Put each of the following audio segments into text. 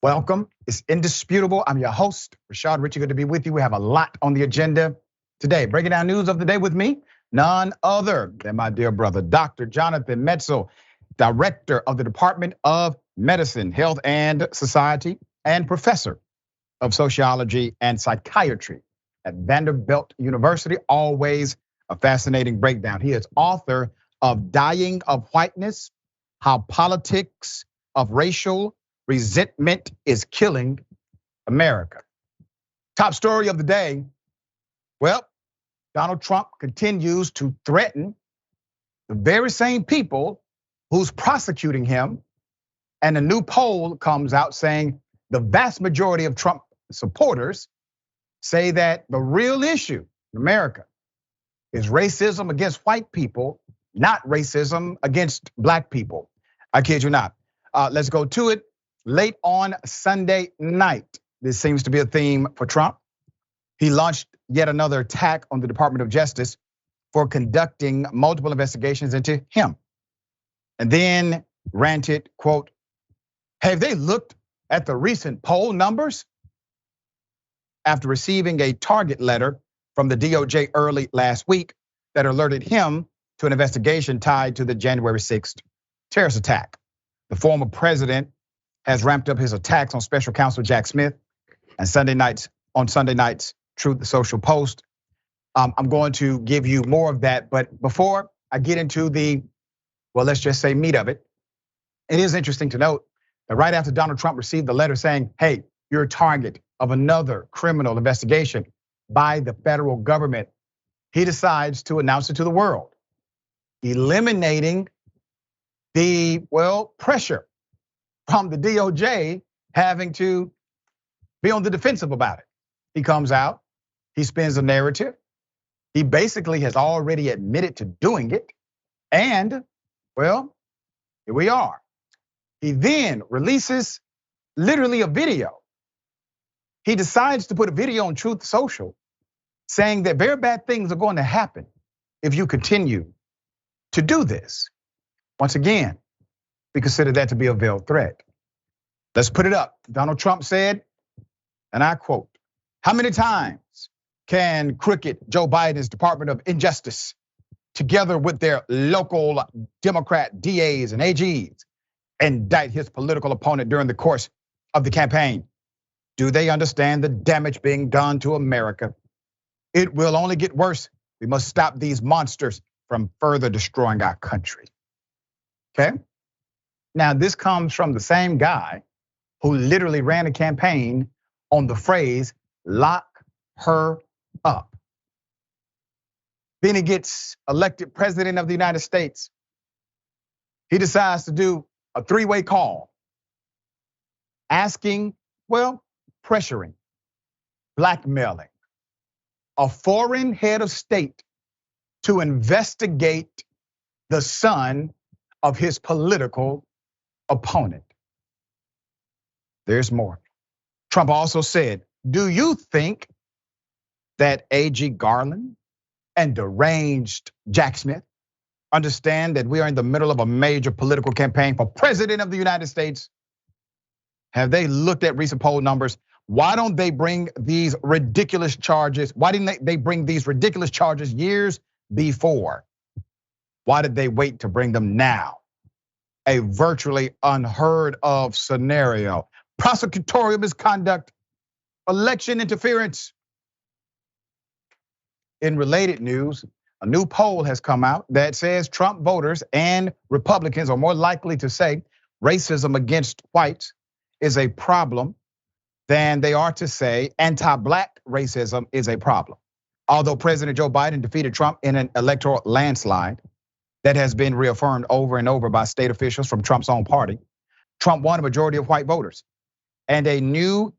Welcome. It's indisputable. I'm your host, Rashad. Richey, good to be with you. We have a lot on the agenda today. Breaking down news of the day with me, none other than my dear brother, Dr. Jonathan Metzl, Director of the Department of Medicine, Health and Society, and Professor of Sociology and Psychiatry at Vanderbilt University. Always a fascinating breakdown. He is author of Dying of Whiteness: How Politics of Racial Resentment is Killing America. Top story of the day. Well, Donald Trump continues to threaten the very same people who's prosecuting him. And a new poll comes out saying the vast majority of Trump supporters say that the real issue in America is racism against white people, not racism against black people. I kid you not. Let's go to it. Late on Sunday night, this seems to be a theme for Trump. He launched yet another attack on the Department of Justice for conducting multiple investigations into him. And then ranted, quote, "Have they looked at the recent poll numbers?" After receiving a target letter from the DOJ early last week that alerted him to an investigation tied to the January 6th terrorist attack. The former president has ramped up his attacks on special counsel Jack Smith and Sunday night's Truth Social Post. I'm going to give you more of that, but before I get into the, well, let's just say meat of it, it is interesting to note that right after Donald Trump received the letter saying, hey, you're a target of another criminal investigation by the federal government, he decides to announce it to the world, eliminating the, pressure from the DOJ having to be on the defensive about it. He comes out, he spins a narrative. He basically has already admitted to doing it. And, well, here we are. He then releases literally a video. He decides to put a video on Truth Social saying that very bad things are going to happen if you continue to do this. Once again, we consider that to be a veiled threat. Let's put it up. Donald Trump said, and I quote, "How many times can crooked Joe Biden's Department of Injustice, together with their local Democrat DAs and AGs, indict his political opponent during the course of the campaign? Do they understand the damage being done to America? It will only get worse. We must stop these monsters from further destroying our country." Okay? Now, this comes from the same guy who literally ran a campaign on the phrase, "lock her up." Then he gets elected president of the United States. He decides to do a three-way call, asking, pressuring, blackmailing a foreign head of state to investigate the son of his political opponent. There's more. Trump also said, "Do you think that AG Garland and deranged Jack Smith understand that we are in the middle of a major political campaign for president of the United States? Have they looked at recent poll numbers? Why don't they bring these ridiculous charges? Why didn't they bring these ridiculous charges years before? Why did they wait to bring them now? A virtually unheard of scenario. Prosecutorial misconduct, election interference." In related news, a new poll has come out that says Trump voters and Republicans are more likely to say racism against whites is a problem than they are to say anti-black racism is a problem. Although President Joe Biden defeated Trump in an electoral landslide that has been reaffirmed over and over by state officials from Trump's own party, Trump won a majority of white voters. And a new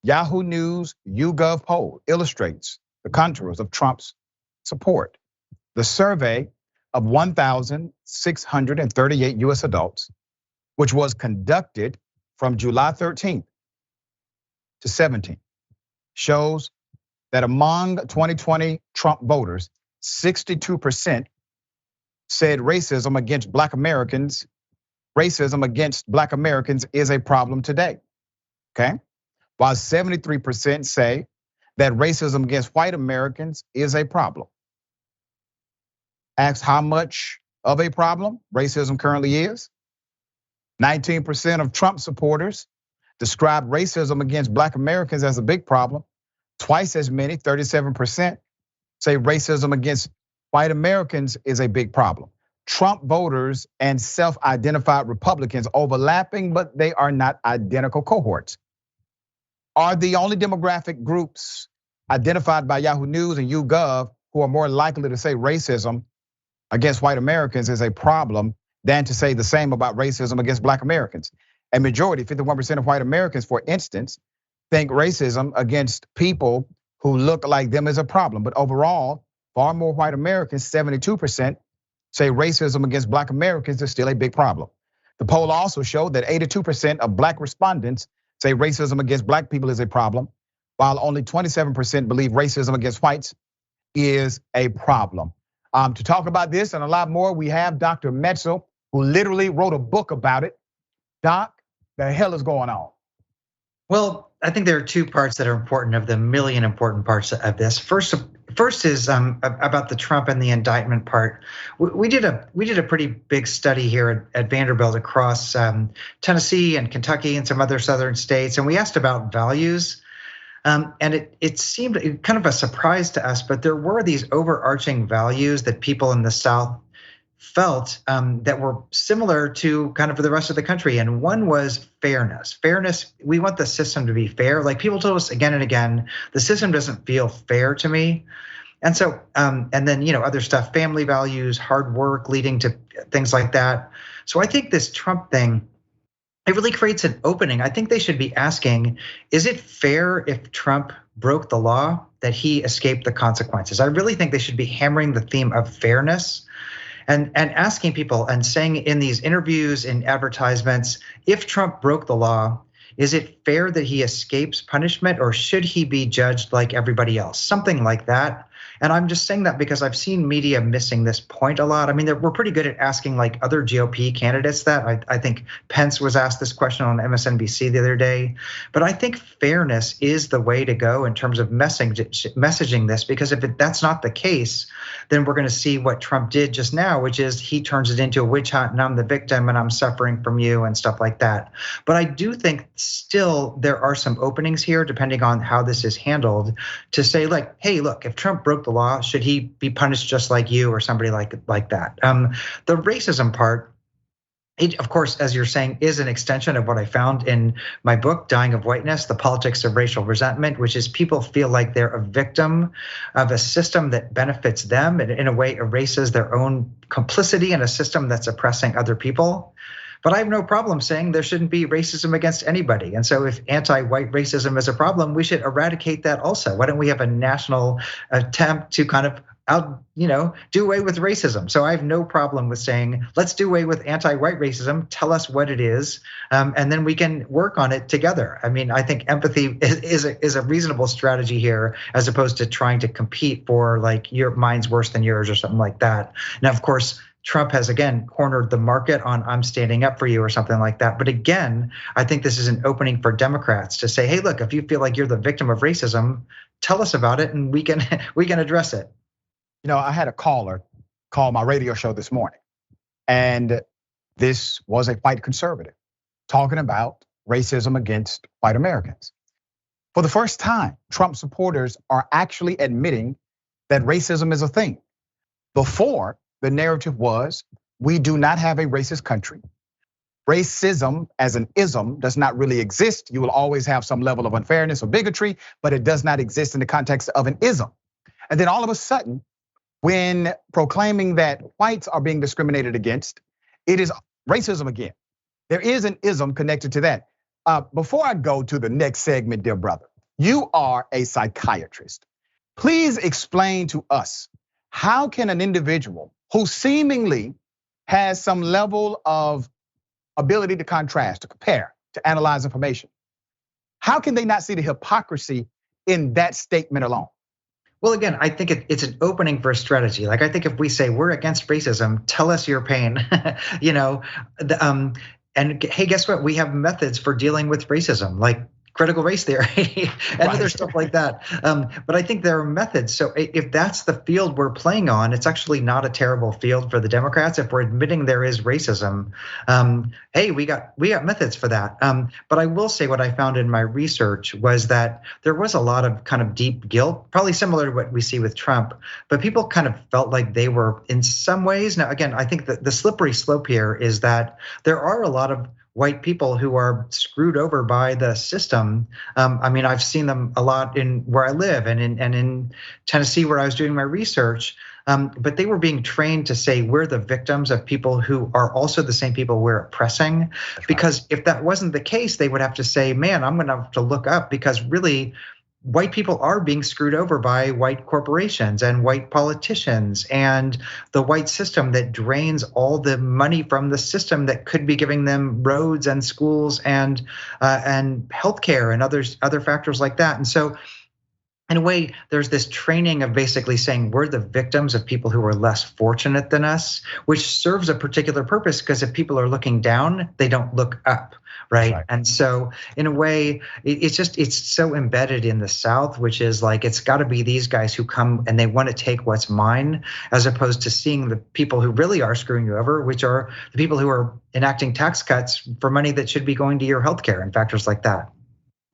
Yahoo News YouGov poll illustrates the contours of Trump's support. The survey of 1,638 US adults, which was conducted from July 13th to 17th, shows that among 2020 Trump voters, 62% said racism against Black Americans is a problem today. okay? While 73% say that racism against white Americans is a problem. Ask how much of a problem racism currently is. 19% of Trump supporters describe racism against Black Americans as a big problem. Twice as many, 37%, say racism against white Americans is a big problem. Trump voters and self-identified Republicans overlapping, but they are not identical cohorts, are the only demographic groups identified by Yahoo News and YouGov who are more likely to say racism against white Americans is a problem than to say the same about racism against Black Americans. A majority, 51% of white Americans, for instance, think racism against people who look like them is a problem. But overall, far more white Americans, 72%, say racism against Black Americans is still a big problem. The poll also showed that 82% of Black respondents say racism against Black people is a problem, while only 27% believe racism against whites is a problem. To talk about this and a lot more, we have Dr. Metzl, who literally wrote a book about it. Doc, the hell is going on? Well, I think there are two parts that are important of the million important parts of this. First is about the Trump and the indictment part. We did a pretty big study here at Vanderbilt across Tennessee and Kentucky and some other southern states, and we asked about values. And it seemed kind of a surprise to us, but there were these overarching values that people in the South felt that were similar to kind of the rest of the country. And one was fairness. Fairness, we want the system to be fair. Like people told us again and again, the system doesn't feel fair to me. And so, and then, other stuff, family values, hard work leading to things like that. So I think this Trump thing, it really creates an opening. I think they should be asking, is it fair if Trump broke the law that he escaped the consequences? I really think they should be hammering the theme of fairness and asking people and saying in these interviews, in advertisements, if Trump broke the law, is it fair that he escapes punishment or should he be judged like everybody else? Something like that. And I'm just saying that because I've seen media missing this point a lot. I mean, we're pretty good at asking like other GOP candidates that. I think Pence was asked this question on MSNBC the other day. But I think fairness is the way to go in terms of messaging this, because if that's not the case, then we're going to see what Trump did just now, which is he turns it into a witch hunt and I'm the victim and I'm suffering from you and stuff like that. But I do think still there are some openings here, depending on how this is handled, to say like, hey, look, if Trump broke the law, should he be punished just like you or somebody like that? The racism part, it, of course, as you're saying, is an extension of what I found in my book, Dying of Whiteness, The Politics of Racial Resentment, which is people feel like they're a victim of a system that benefits them and in a way erases their own complicity in a system that's oppressing other people. But I have no problem saying there shouldn't be racism against anybody. And so if anti-white racism is a problem, we should eradicate that also. Why don't we have a national attempt to kind of do away with racism? So I have no problem with saying, let's do away with anti-white racism, tell us what it is, and then we can work on it together. I mean, I think empathy is a reasonable strategy here, as opposed to trying to compete for like your mine's worse than yours or something like that. Now, of course, Trump has, again, cornered the market on I'm standing up for you or something like that. But again, I think this is an opening for Democrats to say, hey, look, if you feel like you're the victim of racism, tell us about it and we can address it. I had a caller call my radio show this morning, and this was a white conservative talking about racism against white Americans. For the first time, Trump supporters are actually admitting that racism is a thing. Before, the narrative was, we do not have a racist country. Racism as an ism does not really exist. You will always have some level of unfairness or bigotry, but it does not exist in the context of an ism. And then all of a sudden, when proclaiming that whites are being discriminated against, it is racism again. There is an ism connected to that. Before I go to the next segment, dear brother, you are a psychiatrist. Please explain to us, how can an individual who seemingly has some level of ability to contrast, to compare, to analyze information, how can they not see the hypocrisy in that statement alone? Well, again, I think it's an opening for a strategy. Like, I think if we say we're against racism, tell us your pain, and hey, guess what? We have methods for dealing with racism. Like, critical race theory and other stuff like that. But I think there are methods. So if that's the field we're playing on, it's actually not a terrible field for the Democrats. If we're admitting there is racism, hey, we got methods for that. But I will say what I found in my research was that there was a lot of kind of deep guilt, probably similar to what we see with Trump, but people kind of felt like they were in some ways. Now, again, I think that the slippery slope here is that there are a lot of white people who are screwed over by the system. I mean, I've seen them a lot in where I live and in Tennessee where I was doing my research. But they were being trained to say we're the victims of people who are also the same people we're oppressing. Because if that wasn't the case, they would have to say, man, I'm going to have to look up, because really white people are being screwed over by white corporations and white politicians and the white system that drains all the money from the system that could be giving them roads and schools and healthcare and other factors like that. And so in a way, there's this training of basically saying we're the victims of people who are less fortunate than us, which serves a particular purpose, because if people are looking down, they don't look up, right? And so in a way, it's so embedded in the South, which is like, it's got to be these guys who come and they want to take what's mine, as opposed to seeing the people who really are screwing you over, which are the people who are enacting tax cuts for money that should be going to your healthcare and factors like that.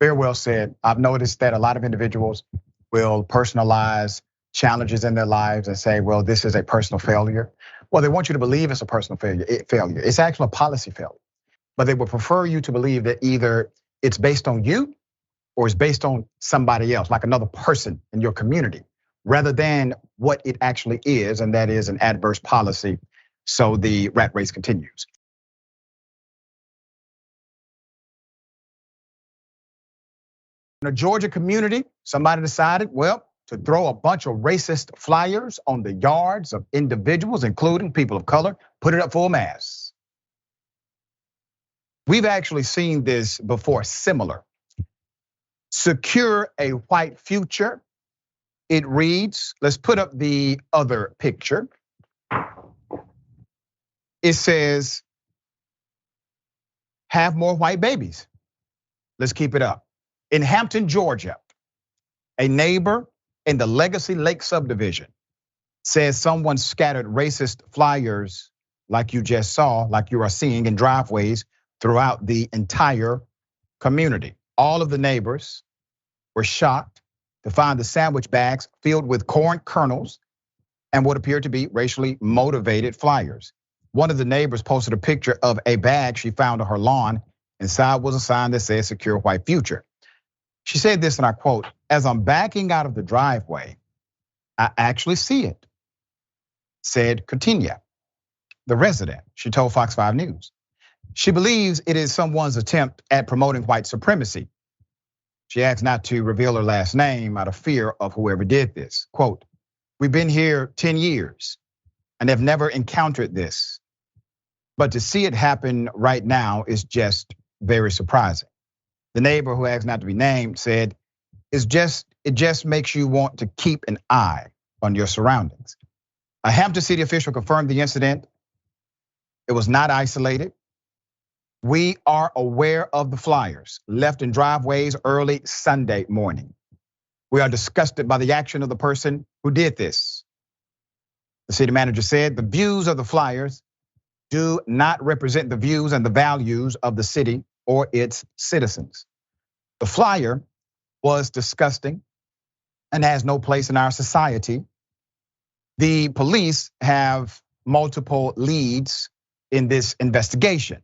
Very well said. I've noticed that a lot of individuals will personalize challenges in their lives and say, well, this is a personal failure. Well, they want you to believe it's a personal failure. It's actually a policy failure. But they would prefer you to believe that either it's based on you or it's based on somebody else, like another person in your community, rather than what it actually is, and that is an adverse policy. So the rat race continues. In a Georgia community, somebody decided, well, to throw a bunch of racist flyers on the yards of individuals, including people of color, put it up full mass. We've actually seen this before, similar. Secure a white future. It reads, let's put up the other picture. It says, have more white babies. Let's keep it up. In Hampton, Georgia, a neighbor in the Legacy Lake subdivision says someone scattered racist flyers like you just saw, like you are seeing in driveways throughout the entire community. All of the neighbors were shocked to find the sandwich bags filled with corn kernels and what appeared to be racially motivated flyers. One of the neighbors posted a picture of a bag she found on her lawn. Inside was a sign that said secure white future. She said this, and I quote, as I'm backing out of the driveway, I actually see it, said Katina, the resident. She told Fox 5 News. She believes it is someone's attempt at promoting white supremacy. She asked not to reveal her last name out of fear of whoever did this. Quote, we've been here 10 years and have never encountered this. But to see it happen right now is just very surprising. The neighbor, who asked not to be named, said, it just makes you want to keep an eye on your surroundings. A Hampton City official confirmed the incident. It was not isolated. We are aware of the flyers left in driveways early Sunday morning. We are disgusted by the action of the person who did this. The city manager said the views of the flyers do not represent the views and the values of the city or its citizens. The flyer was disgusting and has no place in our society. The police have multiple leads in this investigation.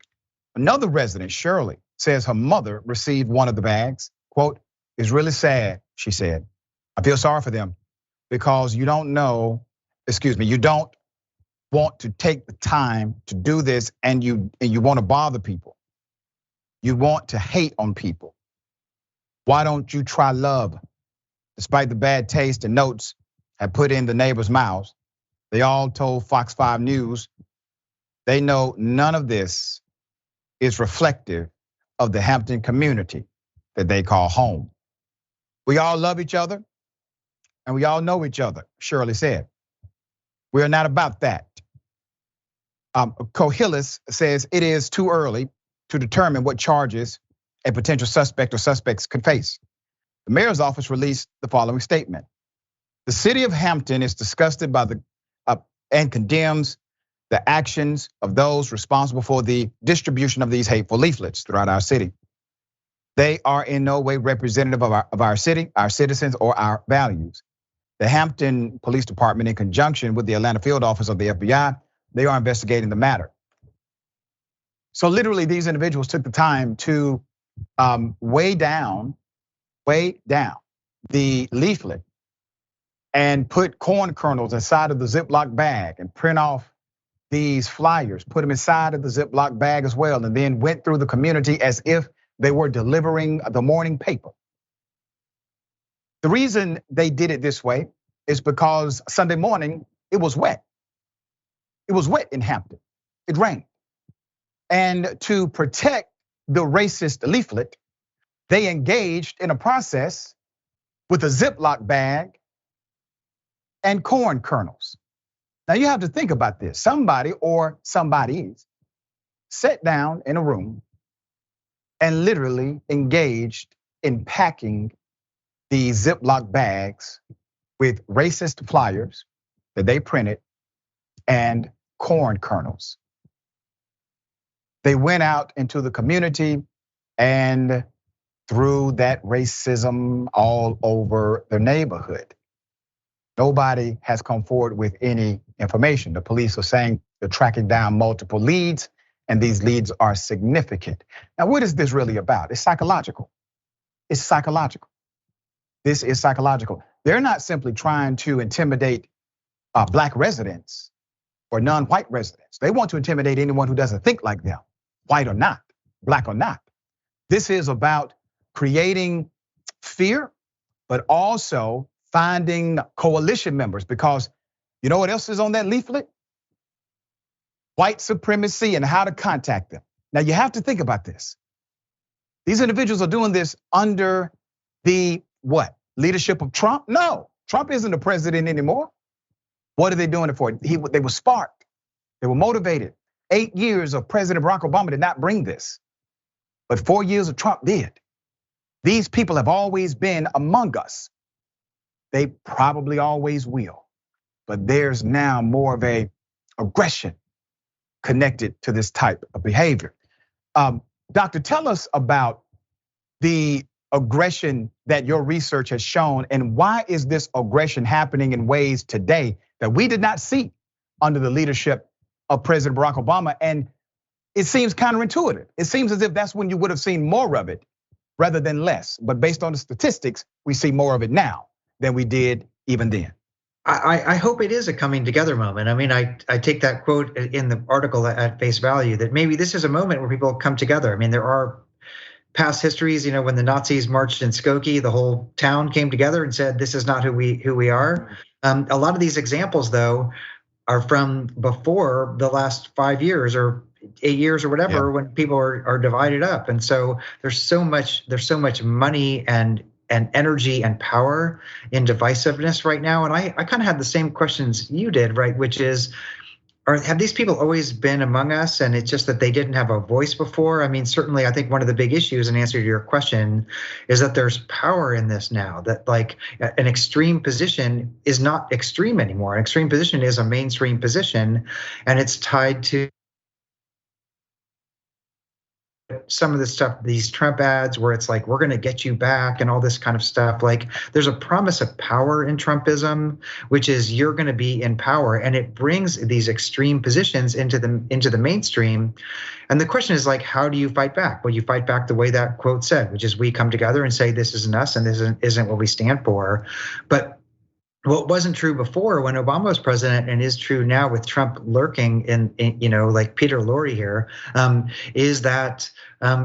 Another resident, Shirley, says her mother received one of the bags. Quote, it's really sad, she said. I feel sorry for them because you don't want to take the time to do this, and you want to bother people. You want to hate on people. Why don't you try love? Despite the bad taste and notes had put in the neighbors' mouths, they all told Fox 5 News they know none of this is reflective of the Hampton community that they call home. We all love each other and we all know each other, Shirley said. We are not about that. Cohillis says it is too early to determine what charges a potential suspect or suspects could face. The mayor's office released the following statement. The city of Hampton is disgusted by and condemns the actions of those responsible for the distribution of these hateful leaflets throughout our city. They are in no way representative of our city, our citizens, or our values. The Hampton Police Department, in conjunction with the Atlanta Field Office of the FBI, they are investigating the matter. So literally, these individuals took the time to weigh down the leaflet and put corn kernels inside of the Ziploc bag and print off these flyers, put them inside of the Ziploc bag as well, and then went through the community as if they were delivering the morning paper. The reason they did it this way is because Sunday morning, it was wet. It was wet in Hampton. It rained. And to protect the racist leaflet, they engaged in a process with a Ziploc bag and corn kernels. Now you have to think about this. Somebody or somebodies sat down in a room and literally engaged in packing these Ziploc bags with racist flyers that they printed and corn kernels. They went out into the community and threw that racism all over the neighborhood. Nobody has come forward with any information. The police are saying they're tracking down multiple leads, and these leads are significant. Now, what is this really about? It's psychological. It's psychological. This is psychological. They're not simply trying to intimidate Black residents or non-white residents. They want to intimidate anyone who doesn't think like them, white or not, Black or not. This is about creating fear, but also finding coalition members, because you know what else is on that leaflet? White supremacy and how to contact them. Now you have to think about this. These individuals are doing this under the what? Leadership of Trump? No, Trump isn't the president anymore. What are they doing it for? They were sparked, they were motivated. 8 years of President Barack Obama did not bring this, but 4 years of Trump did. These people have always been among us. They probably always will, but there's now more of a aggression connected to this type of behavior. Doctor, tell us about the aggression that your research has shown, and why is this aggression happening in ways today that we did not see under the leadership of President Barack Obama? And it seems counterintuitive. It seems as if that's when you would have seen more of it rather than less. But based on the statistics, we see more of it now than we did even then. I hope it is a coming together moment. I mean, I take that quote in the article at face value that maybe this is a moment where people come together. I mean, there are past histories, when the Nazis marched in Skokie, the whole town came together and said, this is not who we are. A lot of these examples, though, are from before the last 5 years or 8 years or whatever, when people are divided up. And so there's so much money and energy and power in divisiveness right now. And I kind of had the same questions you did, right? Which is, have these people always been among us, and it's just that they didn't have a voice before? I mean, certainly I think one of the big issues in answer to your question is that there's power in this now, that like an extreme position is not extreme anymore. An extreme position is a mainstream position, and it's tied to some of the stuff, these Trump ads where it's like, we're going to get you back and all this kind of stuff. Like there's a promise of power in Trumpism, which is you're going to be in power, and it brings these extreme positions into the mainstream. And the question is like, how do you fight back? Well, you fight back the way that quote said, which is we come together and say, this isn't us and this isn't what we stand for. But what wasn't true before when Obama was president and is true now with Trump lurking in like Peter Lorre here, is that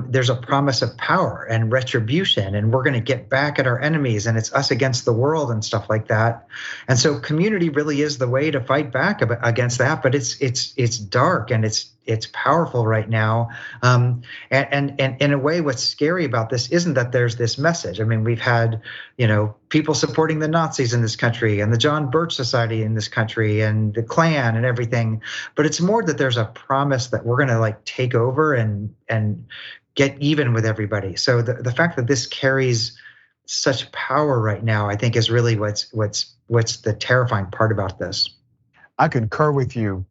there's a promise of power and retribution, and we're going to get back at our enemies, and it's us against the world and stuff like that. And so community really is the way to fight back against that. But it's dark and it's it's powerful right now. And in a way, what's scary about this isn't that there's this message. I mean, we've had, people supporting the Nazis in this country and the John Birch Society in this country and the Klan and everything, but it's more that there's a promise that we're going to like take over and get even with everybody. So the fact that this carries such power right now, I think, is really what's the terrifying part about this. I concur with you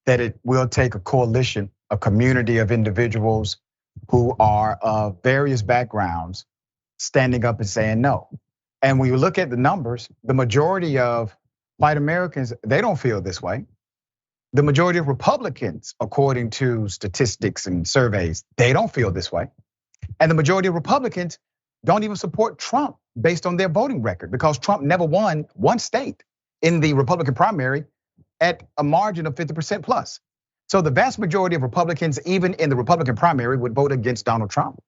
that it will take a coalition, a community of individuals who are of various backgrounds standing up and saying no. And when you look at the numbers, the majority of white Americans, they don't feel this way. The majority of Republicans, according to statistics and surveys, they don't feel this way. And the majority of Republicans don't even support Trump based on their voting record, because Trump never won one state in the Republican primary at a margin of 50% plus. So the vast majority of Republicans, even in the Republican primary, would vote against Donald Trump.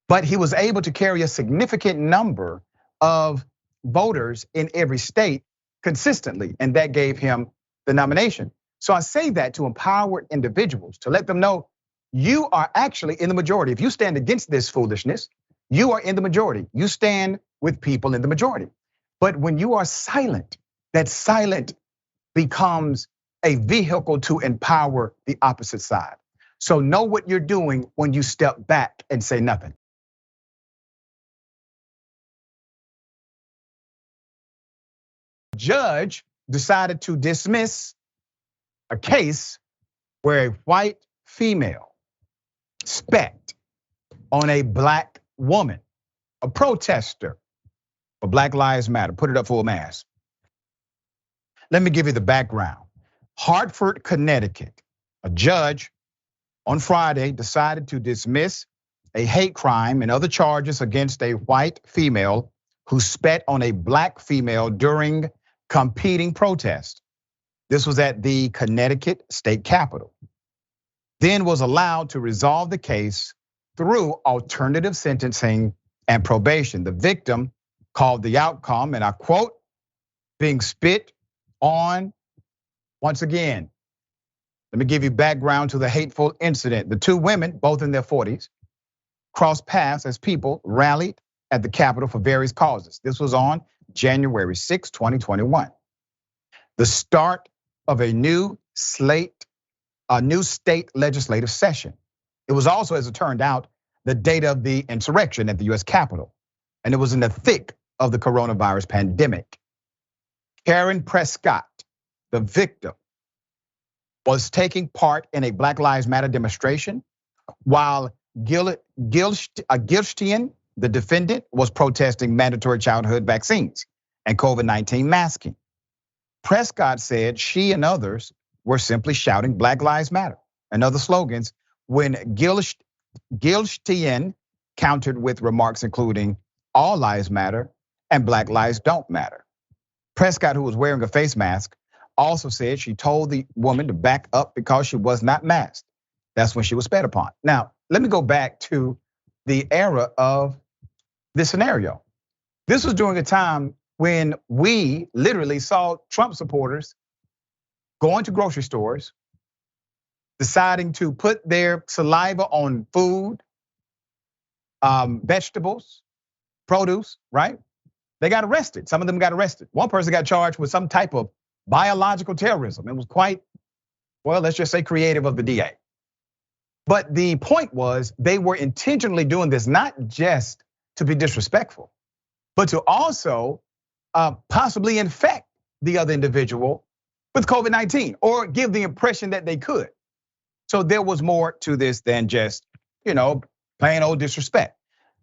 But he was able to carry a significant number of voters in every state consistently, and that gave him the nomination. So I say that to empower individuals, to let them know you are actually in the majority. If you stand against this foolishness, you are in the majority. You stand with people in the majority. But when you are silent, that silent becomes a vehicle to empower the opposite side. So know what you're doing when you step back and say nothing. Judge decided to dismiss a case where a white female spat on a black woman, a protester for Black Lives Matter. Put it up full mass. Let me give you the background. Hartford, Connecticut, a judge on Friday decided to dismiss a hate crime and other charges against a white female who spat on a black female during competing protests. This was at the Connecticut State Capitol. Then was allowed to resolve the case through alternative sentencing and probation. The victim called the outcome, and I quote, being spit on once again. Let me give you background to the hateful incident. The two women, both in their 40s, crossed paths as people rallied at the Capitol for various causes. This was on January 6, 2021. The start of a new state legislative session. It was also, as it turned out, the date of the insurrection at the US Capitol. And it was in the thick of the coronavirus pandemic. Karen Prescott, the victim, was taking part in a Black Lives Matter demonstration while Gilstian, the defendant, was protesting mandatory childhood vaccines and COVID-19 masking. Prescott said she and others were simply shouting Black Lives Matter and other slogans when Gilstian countered with remarks including all lives matter and Black lives don't matter. Prescott, who was wearing a face mask, also said she told the woman to back up because she was not masked. That's when she was spat upon. Now, let me go back to the era of this scenario. This was during a time when we literally saw Trump supporters going to grocery stores, deciding to put their saliva on food, vegetables, produce, right? They got arrested. Some of them got arrested. One person got charged with some type of biological terrorism. It was quite, well, let's just say creative of the DA. But the point was they were intentionally doing this not just to be disrespectful, but to also possibly infect the other individual with COVID-19 or give the impression that they could. So there was more to this than just, plain old disrespect.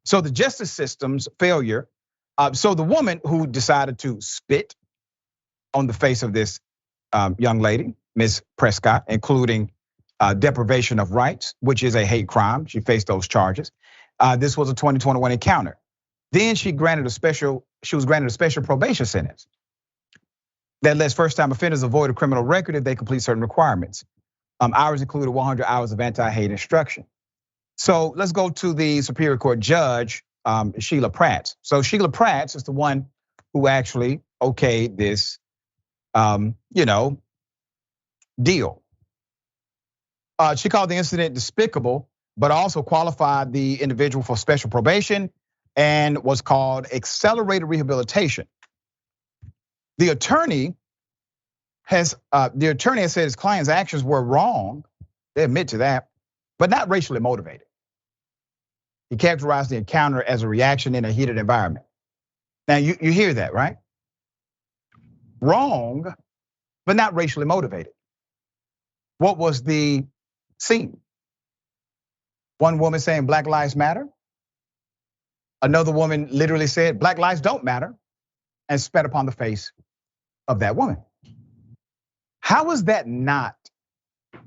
So the justice system's failure. So the woman who decided to spit on the face of this young lady, Ms. Prescott, including deprivation of rights, which is a hate crime. She faced those charges. This was a 2021 encounter. Then she was granted a special probation sentence that lets first-time offenders avoid a criminal record if they complete certain requirements. Hours included 100 hours of anti-hate instruction. So let's go to the Superior Court judge, Sheila Pratt. So Sheila Pratt is the one who actually okayed this, deal. She called the incident despicable, but also qualified the individual for special probation and was called accelerated rehabilitation. The attorney has said his client's actions were wrong. They admit to that, but not racially motivated. He characterized the encounter as a reaction in a heated environment. Now you hear that, right? Wrong, but not racially motivated. What was the scene? One woman saying Black Lives Matter. Another woman literally said Black lives don't matter and spat upon the face of that woman. How is that not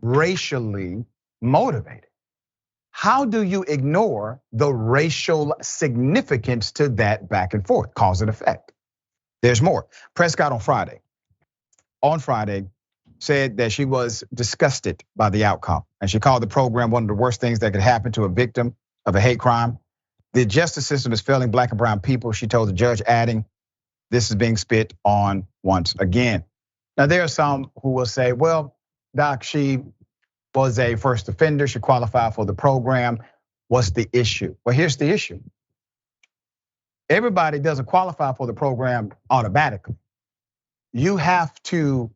racially motivated? How do you ignore the racial significance to that back and forth, cause and effect? There's more. Prescott on Friday said that she was disgusted by the outcome, and she called the program one of the worst things that could happen to a victim of a hate crime. The justice system is failing Black and brown people, she told the judge, adding, this is being spit on once again. Now, there are some who will say, well, Doc, she was a first offender, she qualified for the program. What's the issue? Well, here's the issue. Everybody doesn't qualify for the program automatically. You have to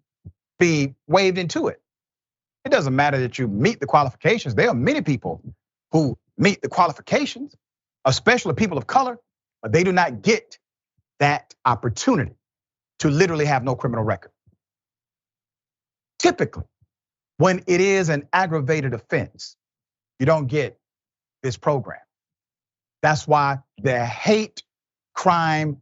be waved into it. It doesn't matter that you meet the qualifications. There are many people who meet the qualifications, especially people of color, but they do not get that opportunity to literally have no criminal record. Typically, when it is an aggravated offense, you don't get this program. That's why the hate crime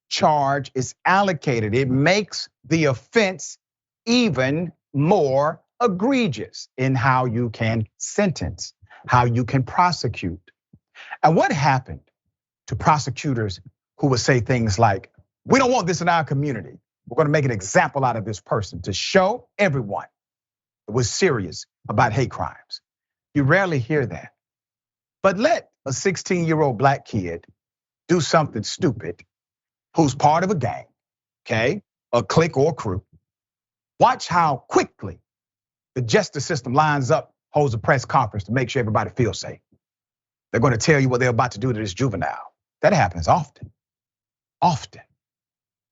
charge is allocated. It makes the offense even more egregious in how you can sentence, how you can prosecute. And what happened to prosecutors who would say things like, we don't want this in our community. We're gonna make an example out of this person to show everyone it was serious about hate crimes. You rarely hear that. But let a 16-year-old Black kid do something stupid who's part of a gang, okay, a clique or a crew. Watch how quickly the justice system lines up, holds a press conference to make sure everybody feels safe. They're gonna tell you what they're about to do to this juvenile. That happens often.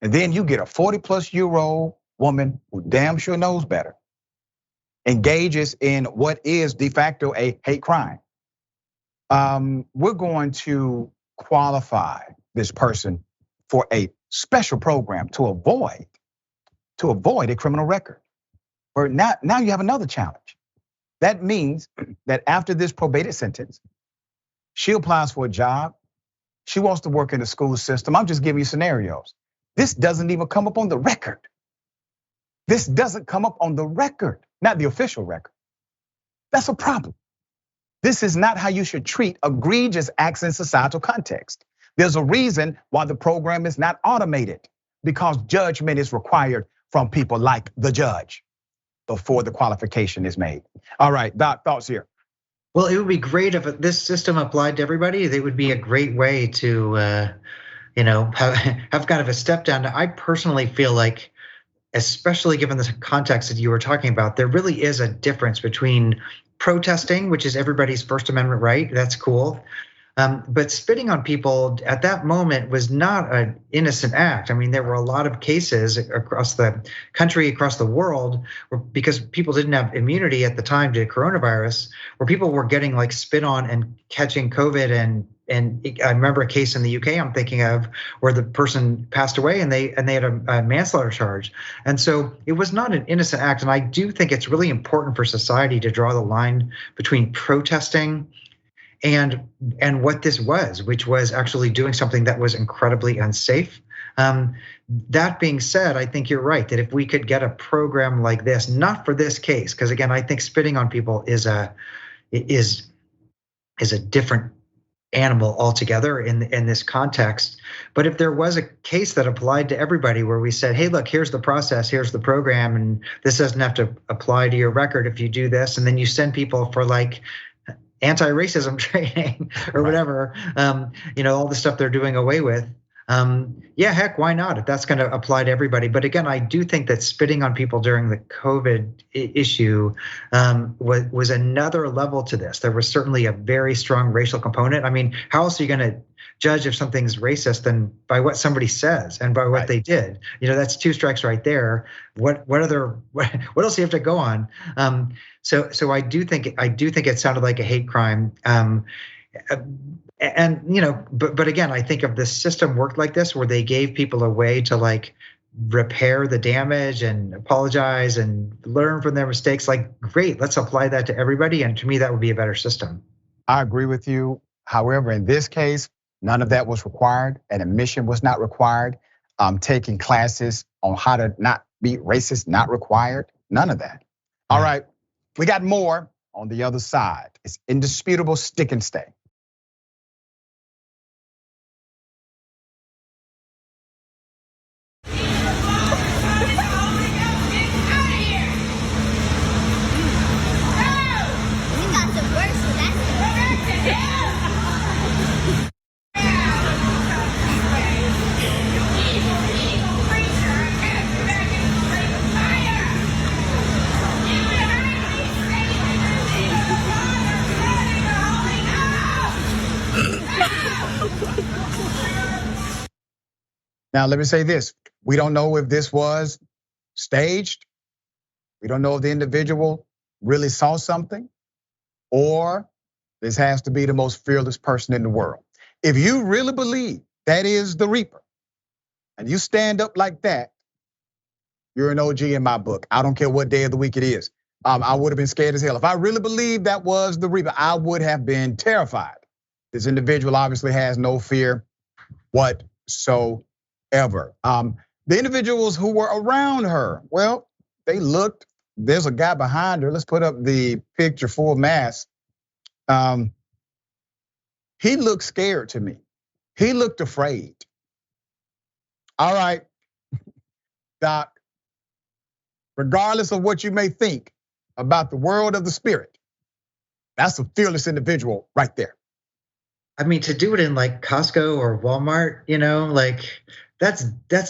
And then you get a 40-plus-year-old woman who damn sure knows better, engages in what is de facto a hate crime. We're going to qualify this person for a special program to avoid a criminal record. Or now you have another challenge. That means that after this probated sentence, she applies for a job. She wants to work in the school system. I'm just giving you scenarios. This doesn't even come up on the record. This doesn't come up on the record, not the official record. That's a problem. This is not how you should treat egregious acts in societal context. There's a reason why the program is not automated, because judgment is required from people like the judge before the qualification is made. All right, Doc, thoughts here. Well, it would be great if this system applied to everybody. It would be a great way to, have kind of a step down. I personally feel like, especially given the context that you were talking about, there really is a difference between protesting, which is everybody's First Amendment right, that's cool. But spitting on people at that moment was not an innocent act. I mean, there were a lot of cases across the country, across the world, because people didn't have immunity at the time to coronavirus, where people were getting like spit on and catching COVID. And I remember a case in the UK I'm thinking of where the person passed away and they had a manslaughter charge. And so it was not an innocent act. And I do think it's really important for society to draw the line between protesting and what this was, which was actually doing something that was incredibly unsafe. That being said, I think you're right that if we could get a program like this, not for this case, because again, I think spitting on people is a different animal altogether in this context. But if there was a case that applied to everybody where we said, hey, look, here's the process, here's the program, and this doesn't have to apply to your record if you do this, and then you send people for like anti-racism training or whatever, all the stuff they're doing away with. Yeah, heck, why not? If that's going to apply to everybody. But again, I do think that spitting on people during the COVID issue was another level to this. There was certainly a very strong racial component. I mean, how else are you going to judge if something's racist than by what somebody says and by what they did? That's two strikes right there. What else do you have to go on? So I do think it sounded like a hate crime. And but again, I think if the system worked like this, where they gave people a way to like repair the damage and apologize and learn from their mistakes, like great, let's apply that to everybody. And to me, that would be a better system. I agree with you. However, in this case, none of that was required. An admission was not required. Taking classes on how to not be racist, not required. None of that. All right, we got more on the other side. It's indisputable stick and stay. Now, let me say this. We don't know if this was staged. We don't know if the individual really saw something, or this has to be the most fearless person in the world. If you really believe that is the Reaper, and you stand up like that, you're an OG in my book. I don't care what day of the week it is. I would have been scared as hell. If I really believed that was the Reaper, I would have been terrified. This individual obviously has no fear whatsoever. The individuals who were around her, well, they looked, there's a guy behind her. Let's put up the picture full mask. He looked scared to me. He looked afraid. All right, Doc, regardless of what you may think about the world of the spirit, that's a fearless individual right there. I mean, to do it in like Costco or Walmart, like that's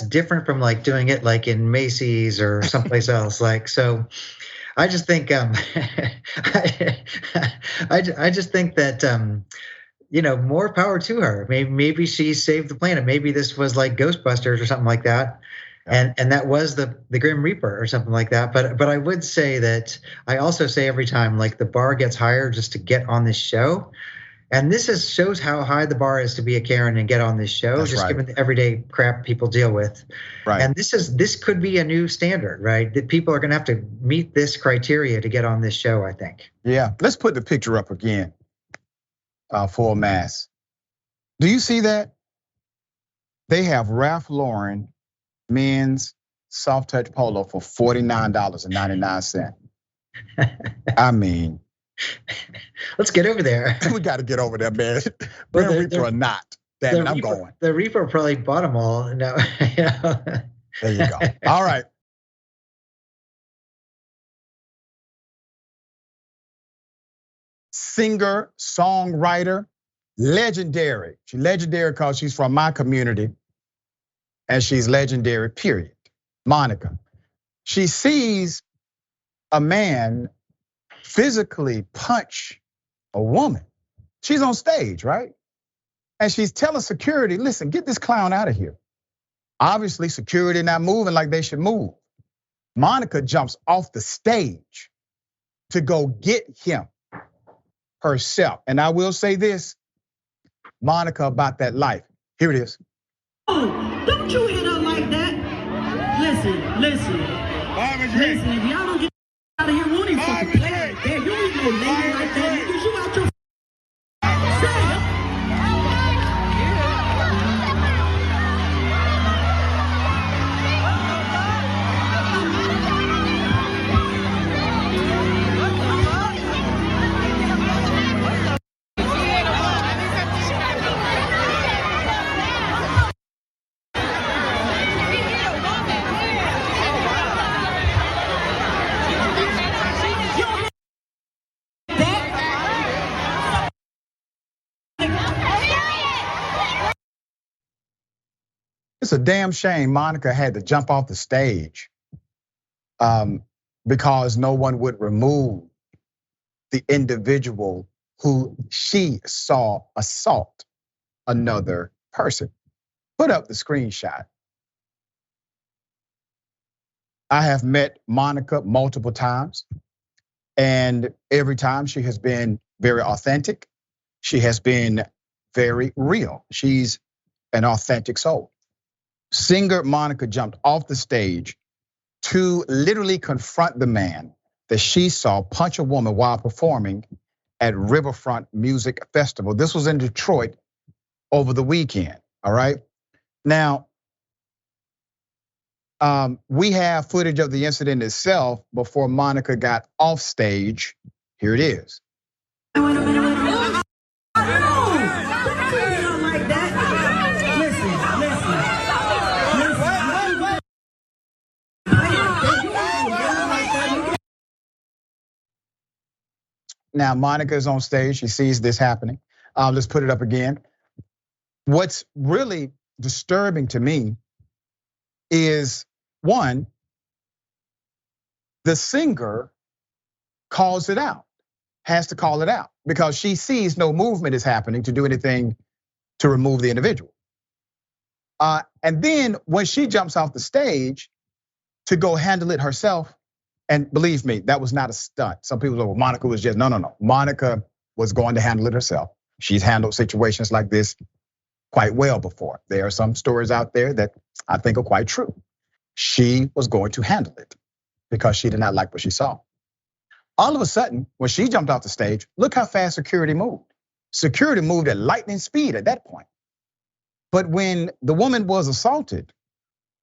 different from like doing it like in Macy's or someplace else. Like, so I just think, I just think that, more power to her. Maybe she saved the planet. Maybe this was like Ghostbusters or something like that. And that was the Grim Reaper or something like that. But I would say that I also say every time, like, the bar gets higher just to get on this show. And this shows how high the bar is to be a Karen and get on this show, That's just right. given the everyday crap people deal with. Right. And this could be a new standard, right? That people are gonna have to meet this criteria to get on this show, I think. Yeah, let's put the picture up again, full mask. Do you see that? They have Ralph Lauren men's soft touch polo for $49.99. I mean, let's get over there. We got to get over there, man. Grim Reaper or not, damn it, I'm going. The Reaper probably bought them all. No, There you go. All right. Singer, songwriter, legendary. She's legendary because she's from my community, and she's legendary, period. Monica. She sees a man physically punch a woman. She's on stage, right? And she's telling security, listen, get this clown out of here. Obviously, security not moving like they should move. Monica jumps off the stage to go get him herself. And I will say this, Monica, about that life. Here it is. Oh, don't you hit her like that. Listen, if y'all don't get out of here, won't even fucking play like that. You ain't no lady like that, niggas. You out your It's a damn shame Monica had to jump off the stage because no one would remove the individual who she saw assault another person. Put up the screenshot. I have met Monica multiple times, and every time she has been very authentic. She has been very real. She's an authentic soul. Singer Monica jumped off the stage to literally confront the man that she saw punch a woman while performing at Riverfront Music Festival. This was in Detroit over the weekend, all right? Now, we have footage of the incident itself before Monica got off stage. Here it is. Now, Monica is on stage. She sees this happening. Let's put it up again. What's really disturbing to me is, one, the singer calls it out, has to call it out because she sees no movement is happening to do anything to remove the individual. And then when she jumps off the stage to go handle it herself, and believe me, that was not a stunt. Some people say, well, Monica was just, no. Monica was going to handle it herself. She's handled situations like this quite well before. There are some stories out there that I think are quite true. She was going to handle it because she did not like what she saw. All of a sudden, when she jumped off the stage, look how fast security moved. Security moved at lightning speed at that point. But when the woman was assaulted,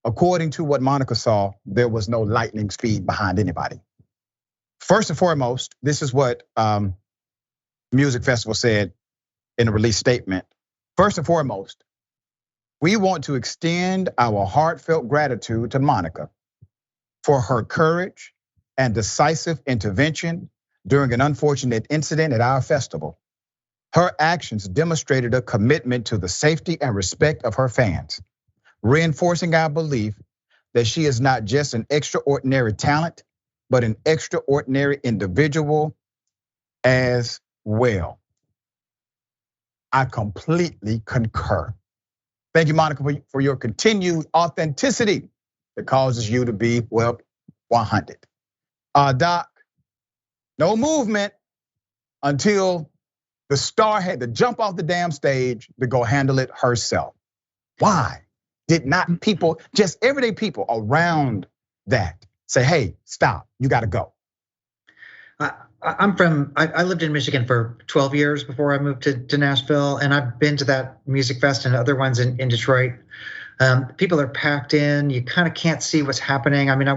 according to what Monica saw, there was no lightning speed behind anybody. First and foremost, this is what Music Festival said in a release statement. First and foremost, we want to extend our heartfelt gratitude to Monica for her courage and decisive intervention during an unfortunate incident at our festival. Her actions demonstrated a commitment to the safety and respect of her fans, reinforcing our belief that she is not just an extraordinary talent, but an extraordinary individual as well. I completely concur. Thank you, Monica, for your continued authenticity that causes you to be, well, 100. Doc, no movement until the star had to jump off the damn stage to go handle it herself. Why did not people, just everyday people around that, say, hey, stop, you gotta go? I lived in Michigan for 12 years before I moved to Nashville, and I've been to that music fest and other ones in Detroit. People are packed in, you kind of can't see what's happening. I mean,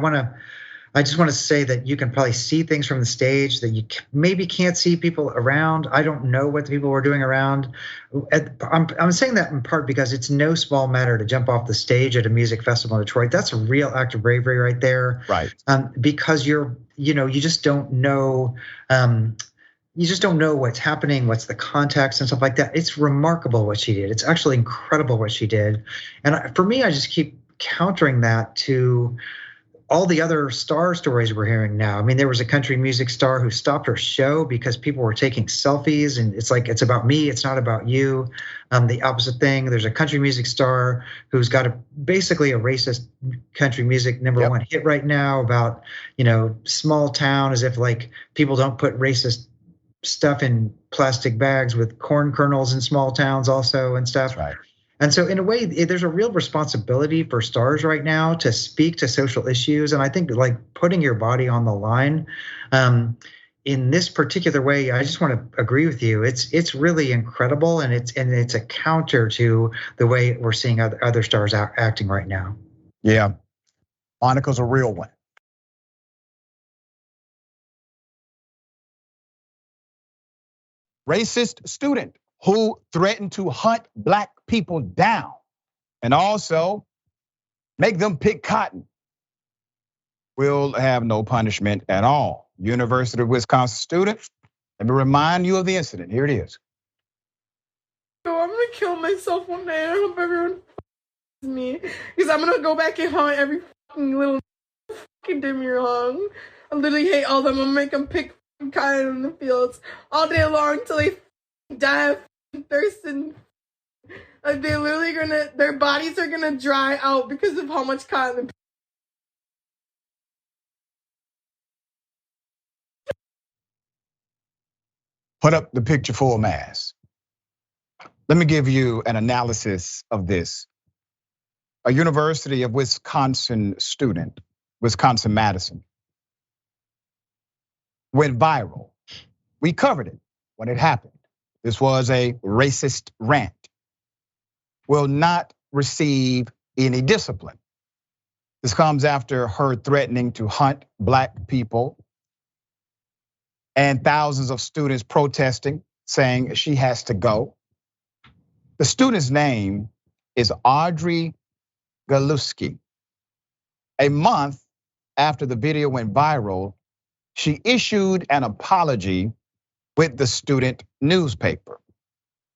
I just want to say that you can probably see things from the stage that you maybe can't see people around. I don't know what the people were doing around. I'm saying that in part because it's no small matter to jump off the stage at a music festival in Detroit. That's a real act of bravery right there. Right. Because you just don't know. You just don't know what's happening, what's the context and stuff like that. It's remarkable what she did. It's actually incredible what she did. And for me, I just keep countering that to all the other star stories we're hearing now. I mean, there was a country music star who stopped her show because people were taking selfies, and it's like, it's about me, it's not about you. The opposite thing, there's a country music star who's got basically a racist country music number one hit right now about, small town, as if like people don't put racist stuff in plastic bags with corn kernels in small towns also and stuff. That's right. And so in a way, there's a real responsibility for stars right now to speak to social issues. And I think like putting your body on the line in this particular way, I just want to agree with you. It's really incredible, and it's a counter to the way we're seeing other stars acting right now. Yeah, Monica's a real one. Racist student who threatened to hunt black people down and also make them pick cotton will have no punishment at all. University of Wisconsin student, let me remind you of the incident. Here it is. I'm gonna kill myself one day. I hope everyone me, because I'm gonna go back and haunt every fucking little fucking did me wrong. I literally hate all of them. I'm gonna make them pick cotton in the fields all day long till they die of thirst and like they're literally gonna, their bodies are gonna dry out because of how much cotton. Put up the picture full mass. Let me give you an analysis of this. A University of Wisconsin student, Wisconsin-Madison, went viral. We covered it when it happened. This was a racist rant. Will not receive any discipline. This comes after her threatening to hunt Black people and thousands of students protesting, saying she has to go. The student's name is Audrey Galuski. A month after the video went viral, she issued an apology with the student newspaper,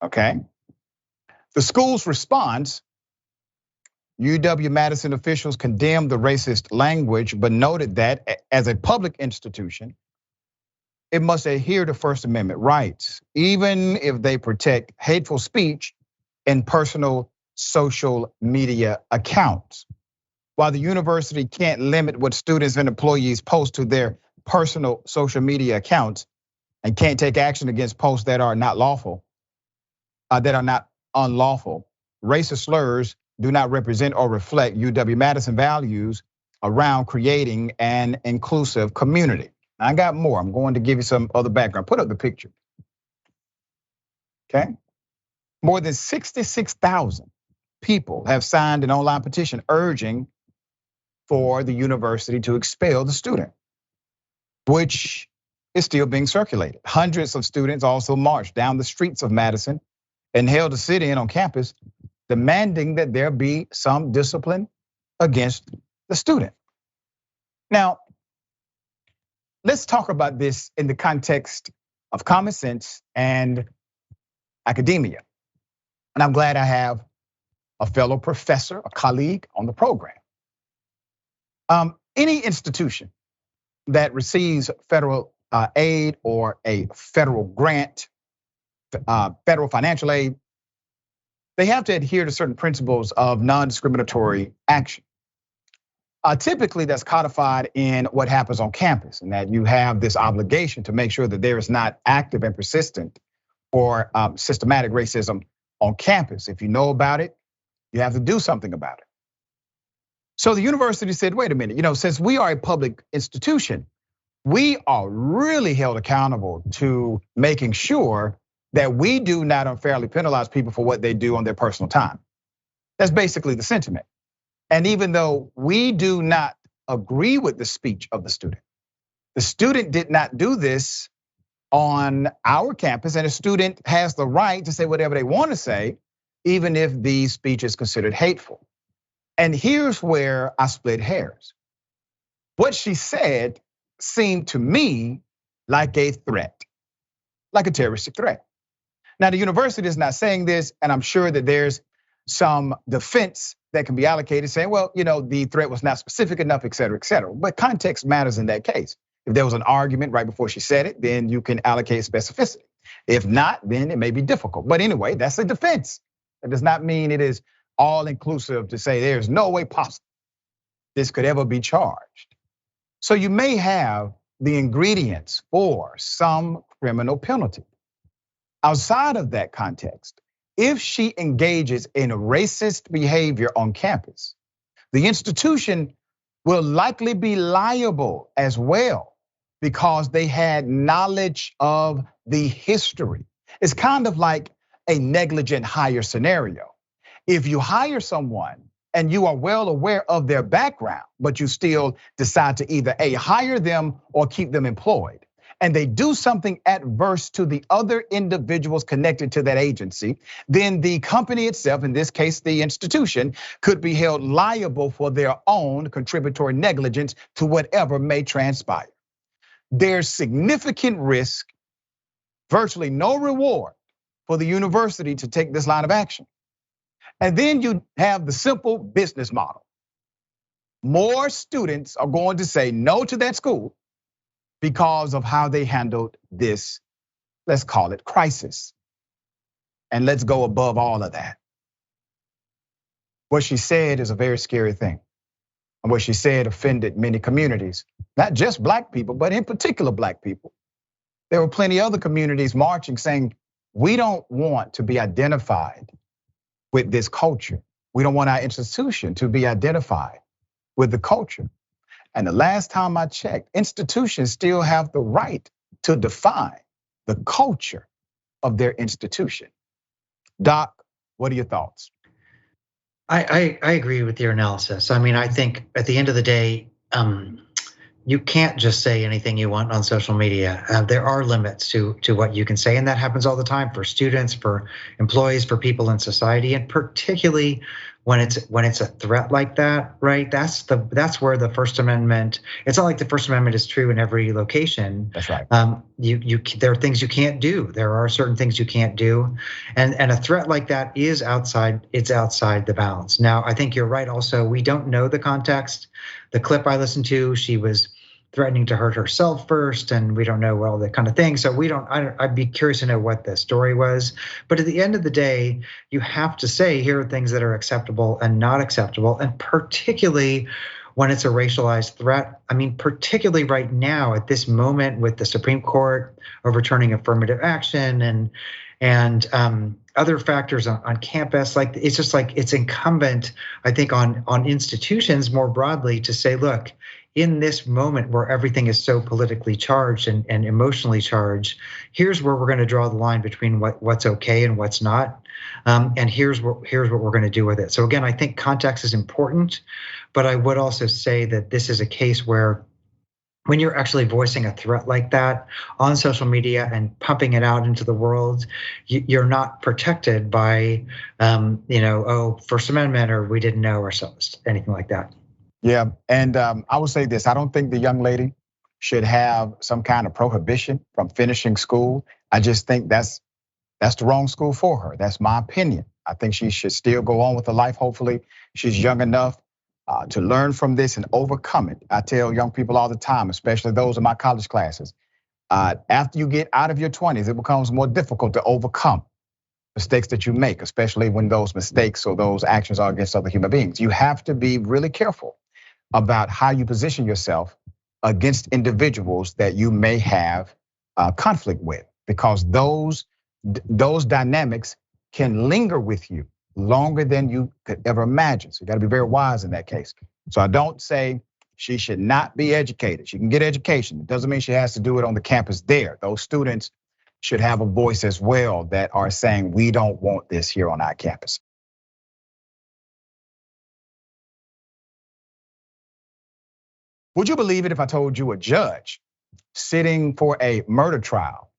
okay? The school's response, UW-Madison officials condemned the racist language, but noted that as a public institution, it must adhere to First Amendment rights, even if they protect hateful speech in personal social media accounts. While the university can't limit what students and employees post to their personal social media accounts and can't take action against posts that are not lawful, that are not unlawful, racist slurs do not represent or reflect UW-Madison values around creating an inclusive community. I got more. I'm going to give you some other background. Put up the picture. Okay. More than 66,000 people have signed an online petition urging for the university to expel the student, which is still being circulated. Hundreds of students also marched down the streets of Madison and held a sit-in on campus, demanding that there be some discipline against the student. Now, let's talk about this in the context of common sense and academia. And I'm glad I have a fellow professor, a colleague on the program. Any institution that receives federal aid or a federal grant, federal financial aid, they have to adhere to certain principles of non-discriminatory action. Typically, that's codified in what happens on campus, and that you have this obligation to make sure that there is not active and persistent or systematic racism on campus. If you know about it, you have to do something about it. So the university said, wait a minute, since we are a public institution, we are really held accountable to making sure that we do not unfairly penalize people for what they do on their personal time. That's basically the sentiment. And even though we do not agree with the speech of the student did not do this on our campus, and a student has the right to say whatever they want to say, even if the speech is considered hateful. And here's where I split hairs. What she said seemed to me like a threat, like a terroristic threat. Now, the university is not saying this, and I'm sure that there's some defense that can be allocated saying, well, the threat was not specific enough, et cetera, et cetera. But context matters in that case. If there was an argument right before she said it, then you can allocate specificity. If not, then it may be difficult. But anyway, that's a defense. That does not mean it is all inclusive to say there's no way possible this could ever be charged. So you may have the ingredients for some criminal penalty. Outside of that context, if she engages in racist behavior on campus, the institution will likely be liable as well because they had knowledge of the history. It's kind of like a negligent hire scenario. If you hire someone and you are well aware of their background, but you still decide to either A, hire them or keep them employed, and they do something adverse to the other individuals connected to that agency, then the company itself, in this case, the institution, could be held liable for their own contributory negligence to whatever may transpire. There's significant risk, virtually no reward for the university to take this line of action. And then you have the simple business model. More students are going to say no to that school because of how they handled this, let's call it crisis. And let's go above all of that. What she said is a very scary thing. And what she said offended many communities, not just black people, but in particular black people. There were plenty of other communities marching saying, we don't want to be identified with this culture. We don't want our institution to be identified with the culture. And the last time I checked, institutions still have the right to define the culture of their institution. Doc, what are your thoughts? I agree with your analysis. I mean, I think at the end of the day, you can't just say anything you want on social media. There are limits to what you can say, and that happens all the time for students, for employees, for people in society, and particularly when it's a threat like that, right? That's where the First Amendment. It's not like the First Amendment is true in every location. That's right. There are things you can't do. There are certain things you can't do, and a threat like that is outside. It's outside the bounds. Now, I think you're right. Also, we don't know the context. The clip I listened to, she was threatening to hurt herself first, and we don't know all that kind of thing. So I'd be curious to know what the story was. But at the end of the day, you have to say, here are things that are acceptable and not acceptable, and particularly when it's a racialized threat. I mean, particularly right now at this moment with the Supreme Court overturning affirmative action and other factors on campus, like it's just like it's incumbent, I think, on institutions more broadly to say, look, in this moment where everything is so politically charged and emotionally charged, here's where we're going to draw the line between what's okay and what's not, and here's what we're going to do with it. So again, I think context is important, but I would also say that this is a case where when you're actually voicing a threat like that on social media and pumping it out into the world, you're not protected by, First Amendment or we didn't know or anything like that. Yeah, and I will say this, I don't think the young lady should have some kind of prohibition from finishing school. I just think that's the wrong school for her. That's my opinion. I think she should still go on with her life. Hopefully, she's young enough to learn from this and overcome it. I tell young people all the time, especially those in my college classes, after you get out of your 20s, it becomes more difficult to overcome mistakes that you make, especially when those mistakes or those actions are against other human beings. You have to be really careful about how you position yourself against individuals that you may have conflict with, because those dynamics can linger with you longer than you could ever imagine. So you got to be very wise in that case. So I don't say she should not be educated. She can get education. It doesn't mean she has to do it on the campus there. Those students should have a voice as well that are saying, we don't want this here on our campus. Would you believe it if I told you a judge sitting for a murder trial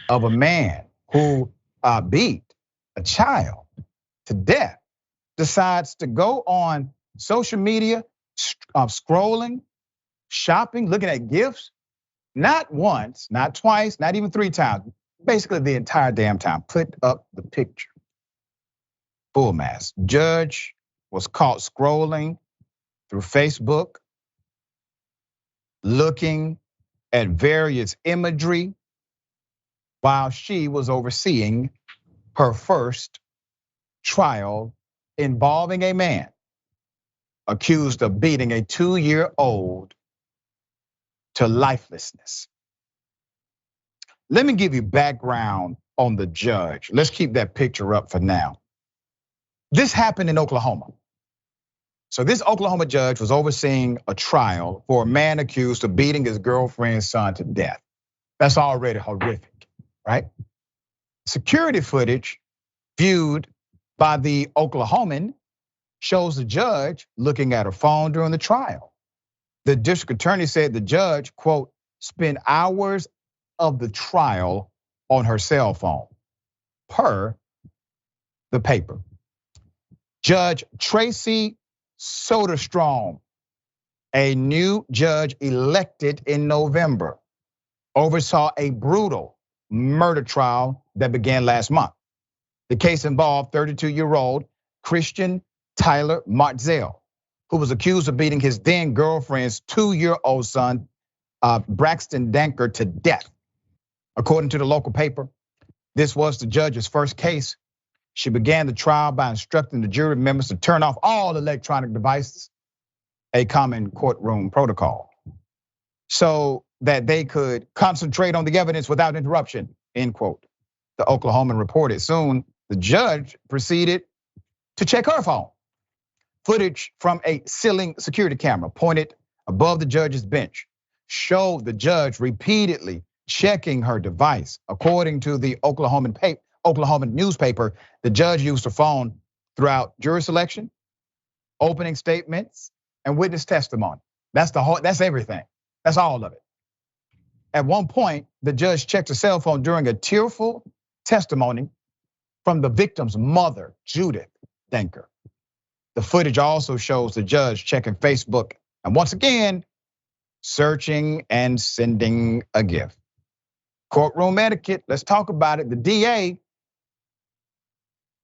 of a man who beat a child to death decides to go on social media, scrolling, shopping, looking at gifts, not once, not twice, not even 3 times, basically the entire damn time, put up the picture. Full mask. Judge was caught scrolling through Facebook, looking at various imagery while she was overseeing her first trial involving a man accused of beating a 2-year-old to lifelessness. Let me give you background on the judge. Let's keep that picture up for now. This happened in Oklahoma. So this Oklahoma judge was overseeing a trial for a man accused of beating his girlfriend's son to death. That's already horrific, right? Security footage viewed by the Oklahoman shows the judge looking at her phone during the trial. The district attorney said the judge, quote, spent hours of the trial on her cell phone, per the paper. Judge Tracy Soderstrom, a new judge elected in November, oversaw a brutal murder trial that began last month. The case involved 32-year-old Christian Tyler Metzl, who was accused of beating his then girlfriend's 2-year-old son, Braxton Danker, to death. According to the local paper, this was the judge's first case. She began the trial by instructing the jury members to turn off all electronic devices, a common courtroom protocol, so that they could concentrate on the evidence without interruption, end quote. The Oklahoman reported. Soon, the judge proceeded to check her phone. Footage from a ceiling security camera pointed above the judge's bench showed the judge repeatedly checking her device. According to the Oklahoman newspaper, the judge used her phone throughout jury selection, opening statements, and witness testimony. That's everything. That's all of it. At one point, the judge checked her cell phone during a tearful testimony from the victim's mother, Judith Danker. The footage also shows the judge checking Facebook and once again, searching and sending a gift. Courtroom etiquette, let's talk about it. The DA,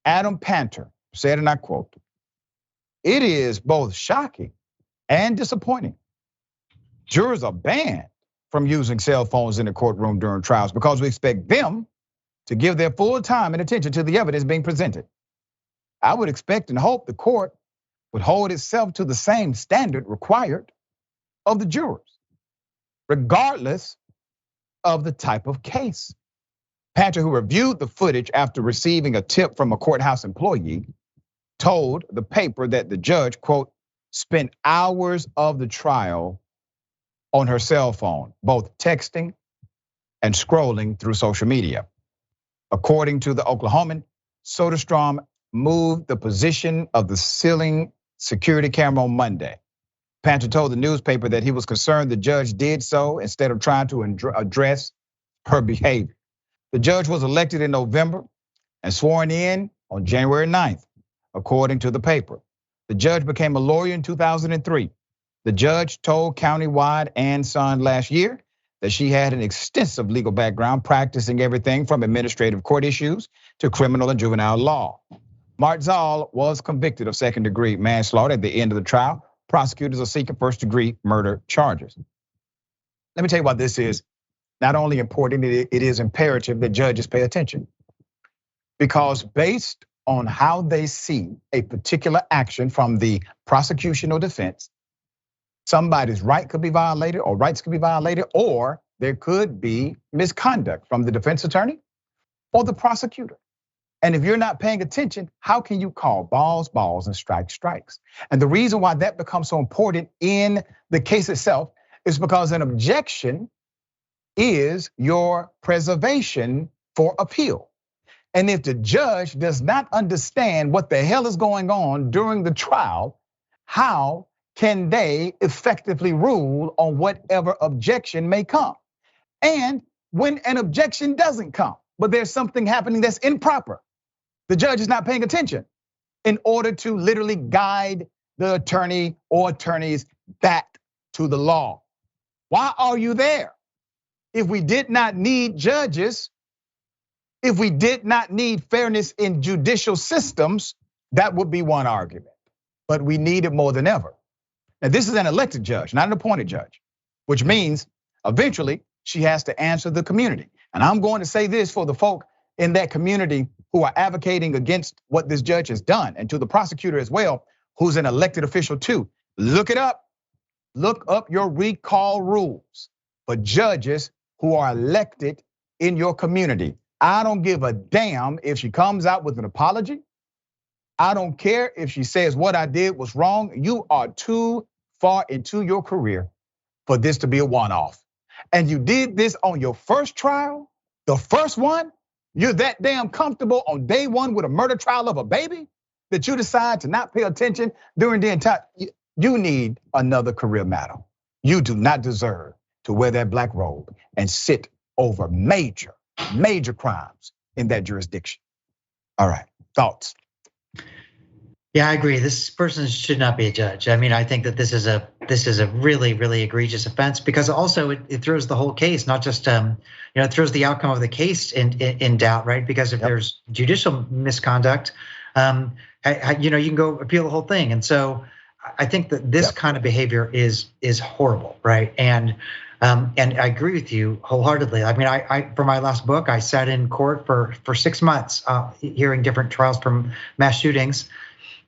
Adam Panter, said, and I quote, "It is both shocking and disappointing. Jurors are banned from using cell phones in the courtroom during trials because we expect them to give their full time and attention to the evidence being presented. I would expect and hope the court would hold itself to the same standard required of the jurors, regardless of the type of case." Panter, who reviewed the footage after receiving a tip from a courthouse employee, told the paper that the judge, quote, "spent hours of the trial on her cell phone, both texting and scrolling through social media." According to the Oklahoman, Soderstrom moved the position of the ceiling security camera on Monday. Panter told the newspaper that he was concerned the judge did so instead of trying to address her behavior. The judge was elected in November and sworn in on January 9th, according to the paper. The judge became a lawyer in 2003. The judge told Countywide and Sun last year that she had an extensive legal background practicing everything from administrative court issues to criminal and juvenile law. Metzl was convicted of second-degree manslaughter at the end of the trial. Prosecutors are seeking first-degree murder charges. Let me tell you why this is not only important, it is imperative that judges pay attention. Because based on how they see a particular action from the prosecution or defense, somebody's right could be violated or rights could be violated, or there could be misconduct from the defense attorney or the prosecutor. And if you're not paying attention, how can you call balls, balls and strikes? And the reason why that becomes so important in the case itself is because an objection is your preservation for appeal. And if the judge does not understand what the hell is going on during the trial, how can they effectively rule on whatever objection may come? And when an objection doesn't come, but there's something happening that's improper, the judge is not paying attention in order to literally guide the attorney or attorneys back to the law. Why are you there? If we did not need judges, if we did not need fairness in judicial systems, that would be one argument. But we need it more than ever. Now, this is an elected judge, not an appointed judge, which means eventually she has to answer the community. And I'm going to say this for the folk in that community who are advocating against what this judge has done, and to the prosecutor as well, who's an elected official too. Look it up. Look up your recall rules for judges who are elected in your community. I don't give a damn if she comes out with an apology. I don't care if she says what I did was wrong. You are too far into your career for this to be a one-off. And you did this on your first trial, the first one. You're that damn comfortable on day one with a murder trial of a baby that you decide to not pay attention during the entire. You need another career medal. You do not deserve to wear that black robe and sit over major crimes in that jurisdiction. All right, thoughts? Yeah, I agree. This person should not be a judge. I mean, I think that this is a really, really egregious offense because also it throws the whole case, not just it throws the outcome of the case in doubt, right? Because if there's judicial misconduct, you know, you can go appeal the whole thing. And so I think that this kind of behavior is horrible, right? And I agree with you wholeheartedly. I mean, I for my last book, I sat in court for 6 months, hearing different trials from mass shootings,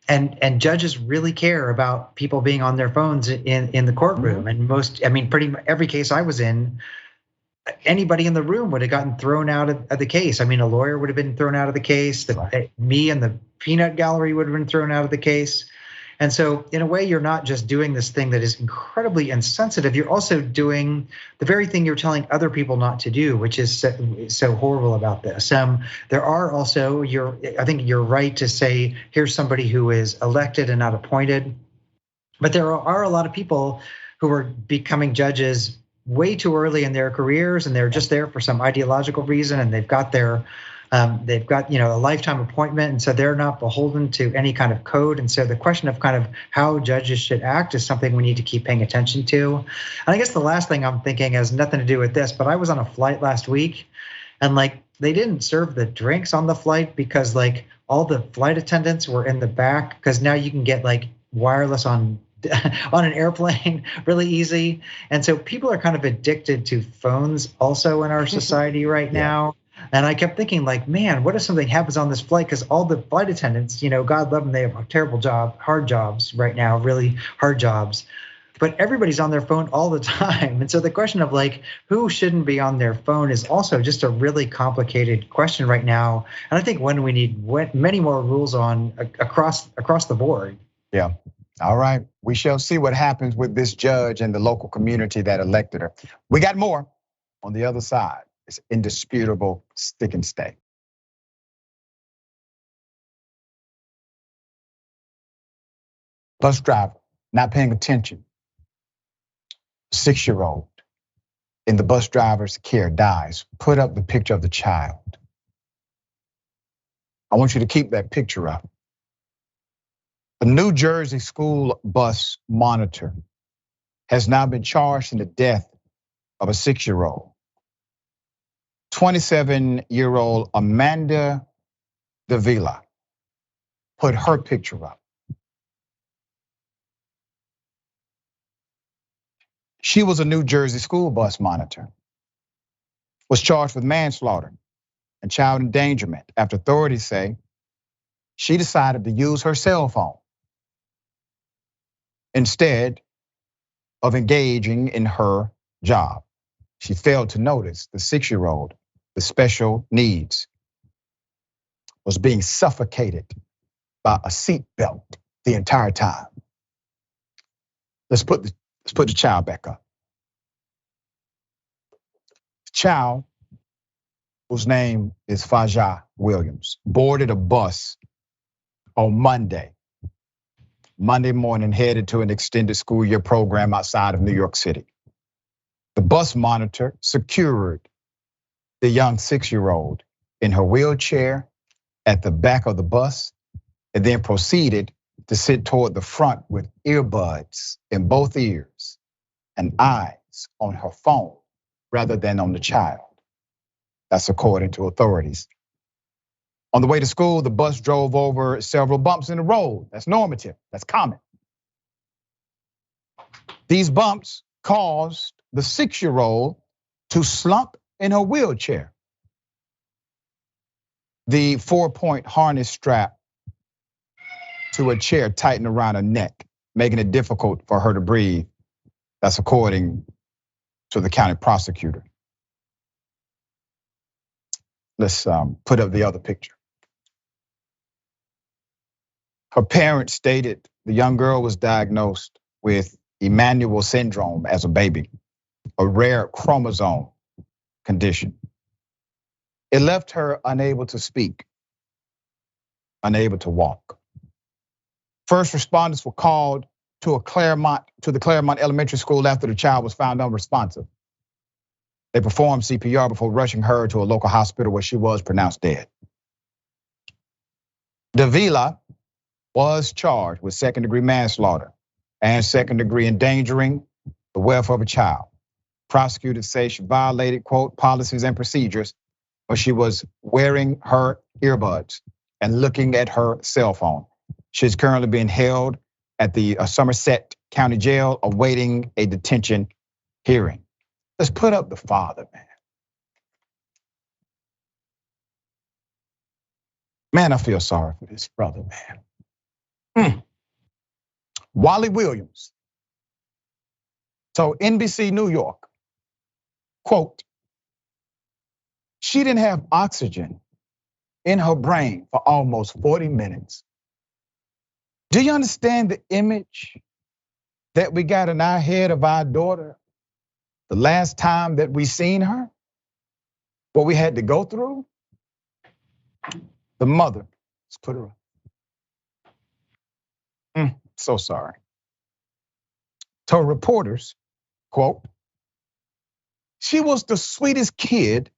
and judges really care about people being on their phones in the courtroom. And pretty much every case I was in, anybody in the room would have gotten thrown out of the case. I mean, a lawyer would have been thrown out of the case. Me and the peanut gallery would have been thrown out of the case. And so in a way, you're not just doing this thing that is incredibly insensitive, you're also doing the very thing you're telling other people not to do, which is so horrible about this. There are also, I think you're right to say, here's somebody who is elected and not appointed. But there are a lot of people who are becoming judges way too early in their careers, and they're just there for some ideological reason, and they've got a lifetime appointment, and so they're not beholden to any kind of code. And so the question of kind of how judges should act is something we need to keep paying attention to. And I guess the last thing I'm thinking has nothing to do with this, but I was on a flight last week, and they didn't serve the drinks on the flight because all the flight attendants were in the back, because now you can get wireless on an airplane really easy. And so people are kind of addicted to phones also in our society right now. And I kept thinking, man, what if something happens on this flight? Because all the flight attendants, God love them, they have a terrible job, hard jobs right now, really hard jobs. But everybody's on their phone all the time. And so the question of who shouldn't be on their phone is also just a really complicated question right now. And I think when we need many more rules on across the board. Yeah. All right. We shall see what happens with this judge and the local community that elected her. We got more on the other side. It's indisputable stick and stay. Bus driver not paying attention. 6-year-old in the bus driver's care dies. Put up the picture of the child. I want you to keep that picture up. A New Jersey school bus monitor has now been charged in the death of a 6-year-old. 27-year-old Amanda Davila put her picture up. She was a New Jersey school bus monitor, was charged with manslaughter and child endangerment after authorities say she decided to use her cell phone instead of engaging in her job. She failed to notice the 6-year-old, the special needs, was being suffocated by a seatbelt the entire time. Let's put the child back up. The child, whose name is Faja Williams, boarded a bus on Monday morning, headed to an extended school year program outside of New York City. The bus monitor secured the young 6-year-old in her wheelchair at the back of the bus, and then proceeded to sit toward the front with earbuds in both ears and eyes on her phone rather than on the child. That's according to authorities. On the way to school, the bus drove over several bumps in the road. That's normative, that's common. These bumps caused the 6-year-old to slump in her wheelchair. The 4-point harness strap to a chair tightened around her neck, making it difficult for her to breathe. That's according to the county prosecutor. Let's put up the other picture. Her parents stated the young girl was diagnosed with Emanuel syndrome as a baby, a rare chromosome condition. It left her unable to speak, unable to walk. First responders were called to the Claremont Elementary School after the child was found unresponsive. They performed CPR before rushing her to a local hospital where she was pronounced dead. Davila was charged with second-degree manslaughter and second-degree endangering the welfare of a child. Prosecutors say she violated, quote, policies and procedures, but she was wearing her earbuds and looking at her cell phone. She's currently being held at the Somerset County Jail awaiting a detention hearing. Let's put up the father, man. Man, I feel sorry for this brother, man. Wally Williams told NBC New York, quote, she didn't have oxygen in her brain for almost 40 minutes. Do you understand the image that we got in our head of our daughter the last time that we seen her? What we had to go through? The mother, let's put her up. So sorry. Told reporters, quote, she was the sweetest kid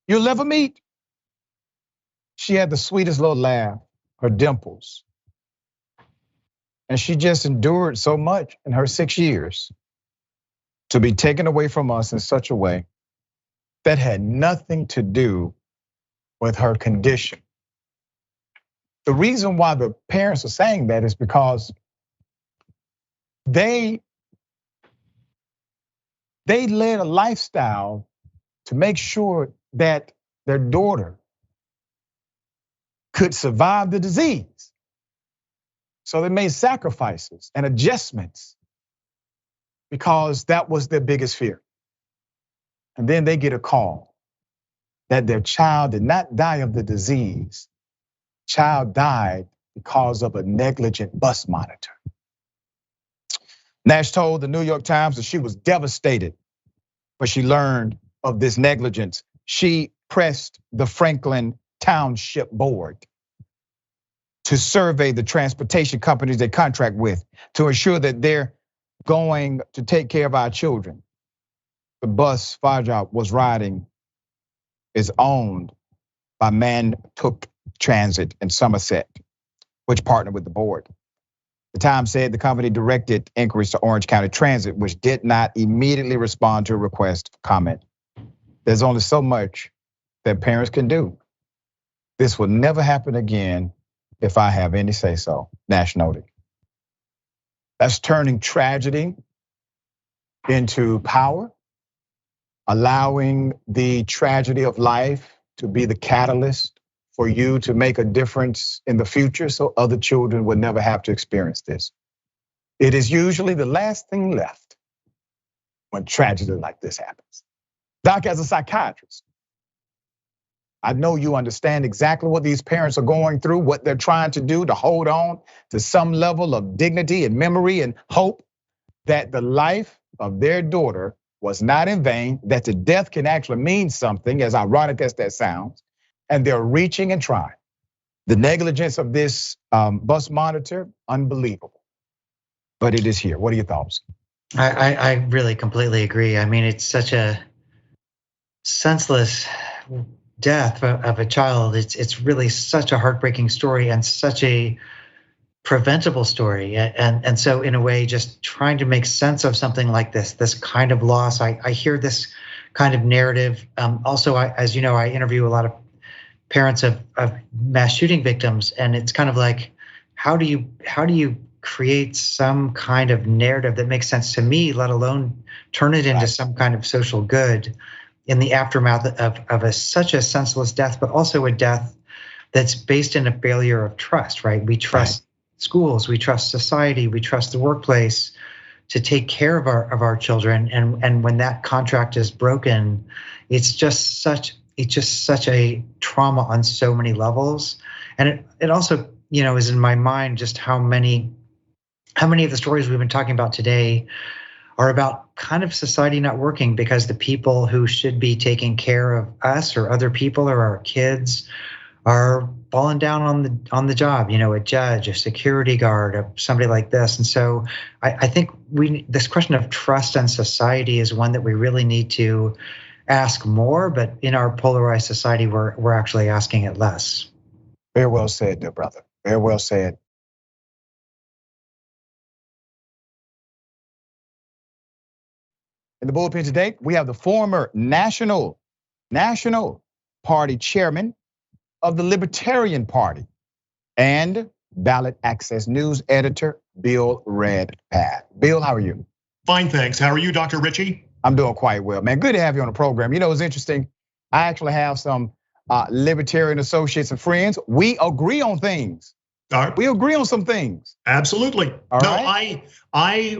you'll ever meet. She had the sweetest little laugh, her dimples. And she just endured so much in her 6 years to be taken away from us in such a way that had nothing to do with her condition. The reason why the parents are saying that is because they led a lifestyle to make sure that their daughter could survive the disease. So they made sacrifices and adjustments because that was their biggest fear. And then they get a call that their child did not die of the disease. Child died because of a negligent bus monitor. Nash told the New York Times that she was devastated when she learned of this negligence. She pressed the Franklin Township Board to survey the transportation companies they contract with to ensure that they're going to take care of our children. The bus Faja was riding is owned by Mantook Transit in Somerset, which partnered with the board. The Times said the company directed inquiries to Orange County Transit, which did not immediately respond to a request for comment. There's only so much that parents can do. This will never happen again if I have any say so, Nash noted. That's turning tragedy into power, allowing the tragedy of life to be the catalyst for you to make a difference in the future so other children will never have to experience this. It is usually the last thing left when tragedy like this happens. Doc, as a psychiatrist, I know you understand exactly what these parents are going through, what they're trying to do to hold on to some level of dignity and memory and hope that the life of their daughter was not in vain, that the death can actually mean something, as ironic as that sounds, and they're reaching and trying. The negligence of this bus monitor, unbelievable, but it is here. What are your thoughts? I really completely agree. I mean, it's such a senseless death of a child. It's really such a heartbreaking story and such a preventable story. And so in a way, just trying to make sense of something like this kind of loss. I hear this kind of narrative. Also, as you know, I interview a lot of parents of mass shooting victims, and it's kind of like, how do you create some kind of narrative that makes sense to me, let alone turn it into some kind of social good in the aftermath of such a senseless death, but also a death that's based in a failure of trust, right? We trust schools, we trust society, we trust the workplace to take care of our children, and when that contract is broken, it's just such a trauma on so many levels. And it also, is in my mind just how many of the stories we've been talking about today are about kind of society not working because the people who should be taking care of us or other people or our kids are falling down on the job, a judge, a security guard, somebody like this. And so I think this question of trust and society is one that we really need to ask more, but in our polarized society, we're actually asking it less. Very well said, dear brother. Very well said. In the bullpen today, we have the former National Party chairman of the Libertarian Party and Ballot Access News editor, Bill Redpath. Bill, how are you? Fine, thanks. How are you, Dr. Richey? I'm doing quite well, man. Good to have you on the program. You know, it's interesting. I actually have some libertarian associates and friends. We agree on things. We agree on some things. Absolutely. All right? I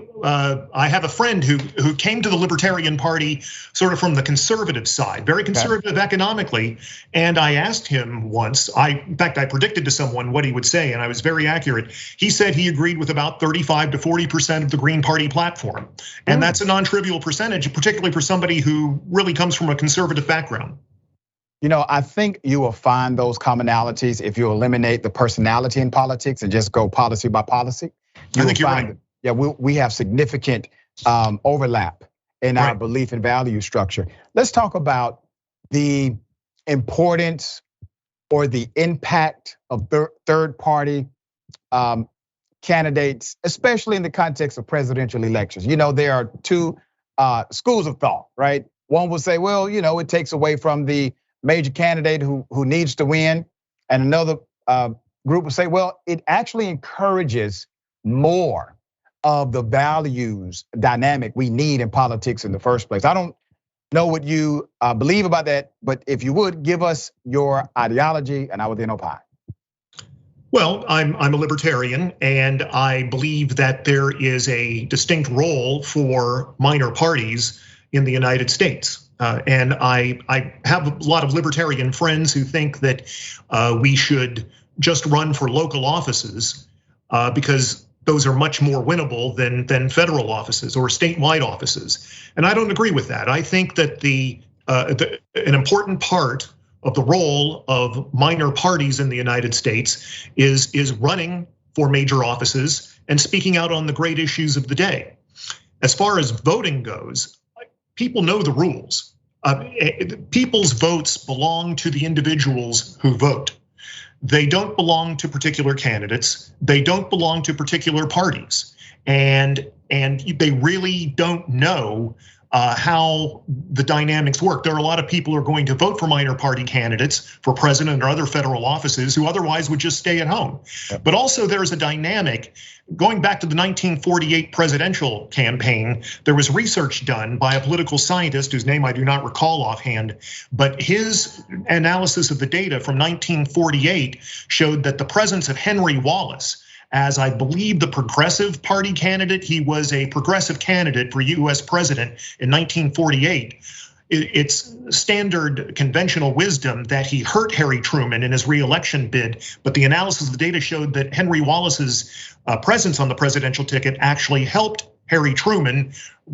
have a friend who came to the Libertarian Party sort of from the conservative side, very conservative economically. And I asked him once, in fact, I predicted to someone what he would say, and I was very accurate. He said he agreed with about 35 to 40% of the Green Party platform. And that's a non-trivial percentage, particularly for somebody who really comes from a conservative background. You know, I think you will find those commonalities if you eliminate the personality in politics and just go policy by policy. I think you're right. Yeah, we have significant overlap in our belief and value structure. Let's talk about the importance or the impact of third party candidates, especially in the context of presidential elections. You know, there are two schools of thought, right? One will say, well, you know, it takes away from the major candidate who needs to win. And another group will say, well, it actually encourages more of the values dynamic we need in politics in the first place. I don't know what you believe about that, but if you would give us your ideology and I would then opine. Well, I'm a libertarian and I believe that there is a distinct role for minor parties in the United States. And I have a lot of libertarian friends who think that we should just run for local offices because those are much more winnable than federal offices or statewide offices. And I don't agree with that. I think that an important part of the role of minor parties in the United States is running for major offices and speaking out on the great issues of the day. As far as voting goes, people know the rules. People's votes belong to the individuals who vote. They don't belong to particular candidates. They don't belong to particular parties. And they really don't know how the dynamics work. There are a lot of people who are going to vote for minor party candidates for president or other federal offices who otherwise would just stay at home. But also there's a dynamic, going back to the 1948 presidential campaign, there was research done by a political scientist whose name I do not recall offhand, but his analysis of the data from 1948 showed that the presence of Henry Wallace, as I believe the Progressive Party candidate, he was a progressive candidate for US president in 1948. It's standard conventional wisdom that he hurt Harry Truman in his re-election bid, but the analysis of the data showed that Henry Wallace's presence on the presidential ticket actually helped Harry Truman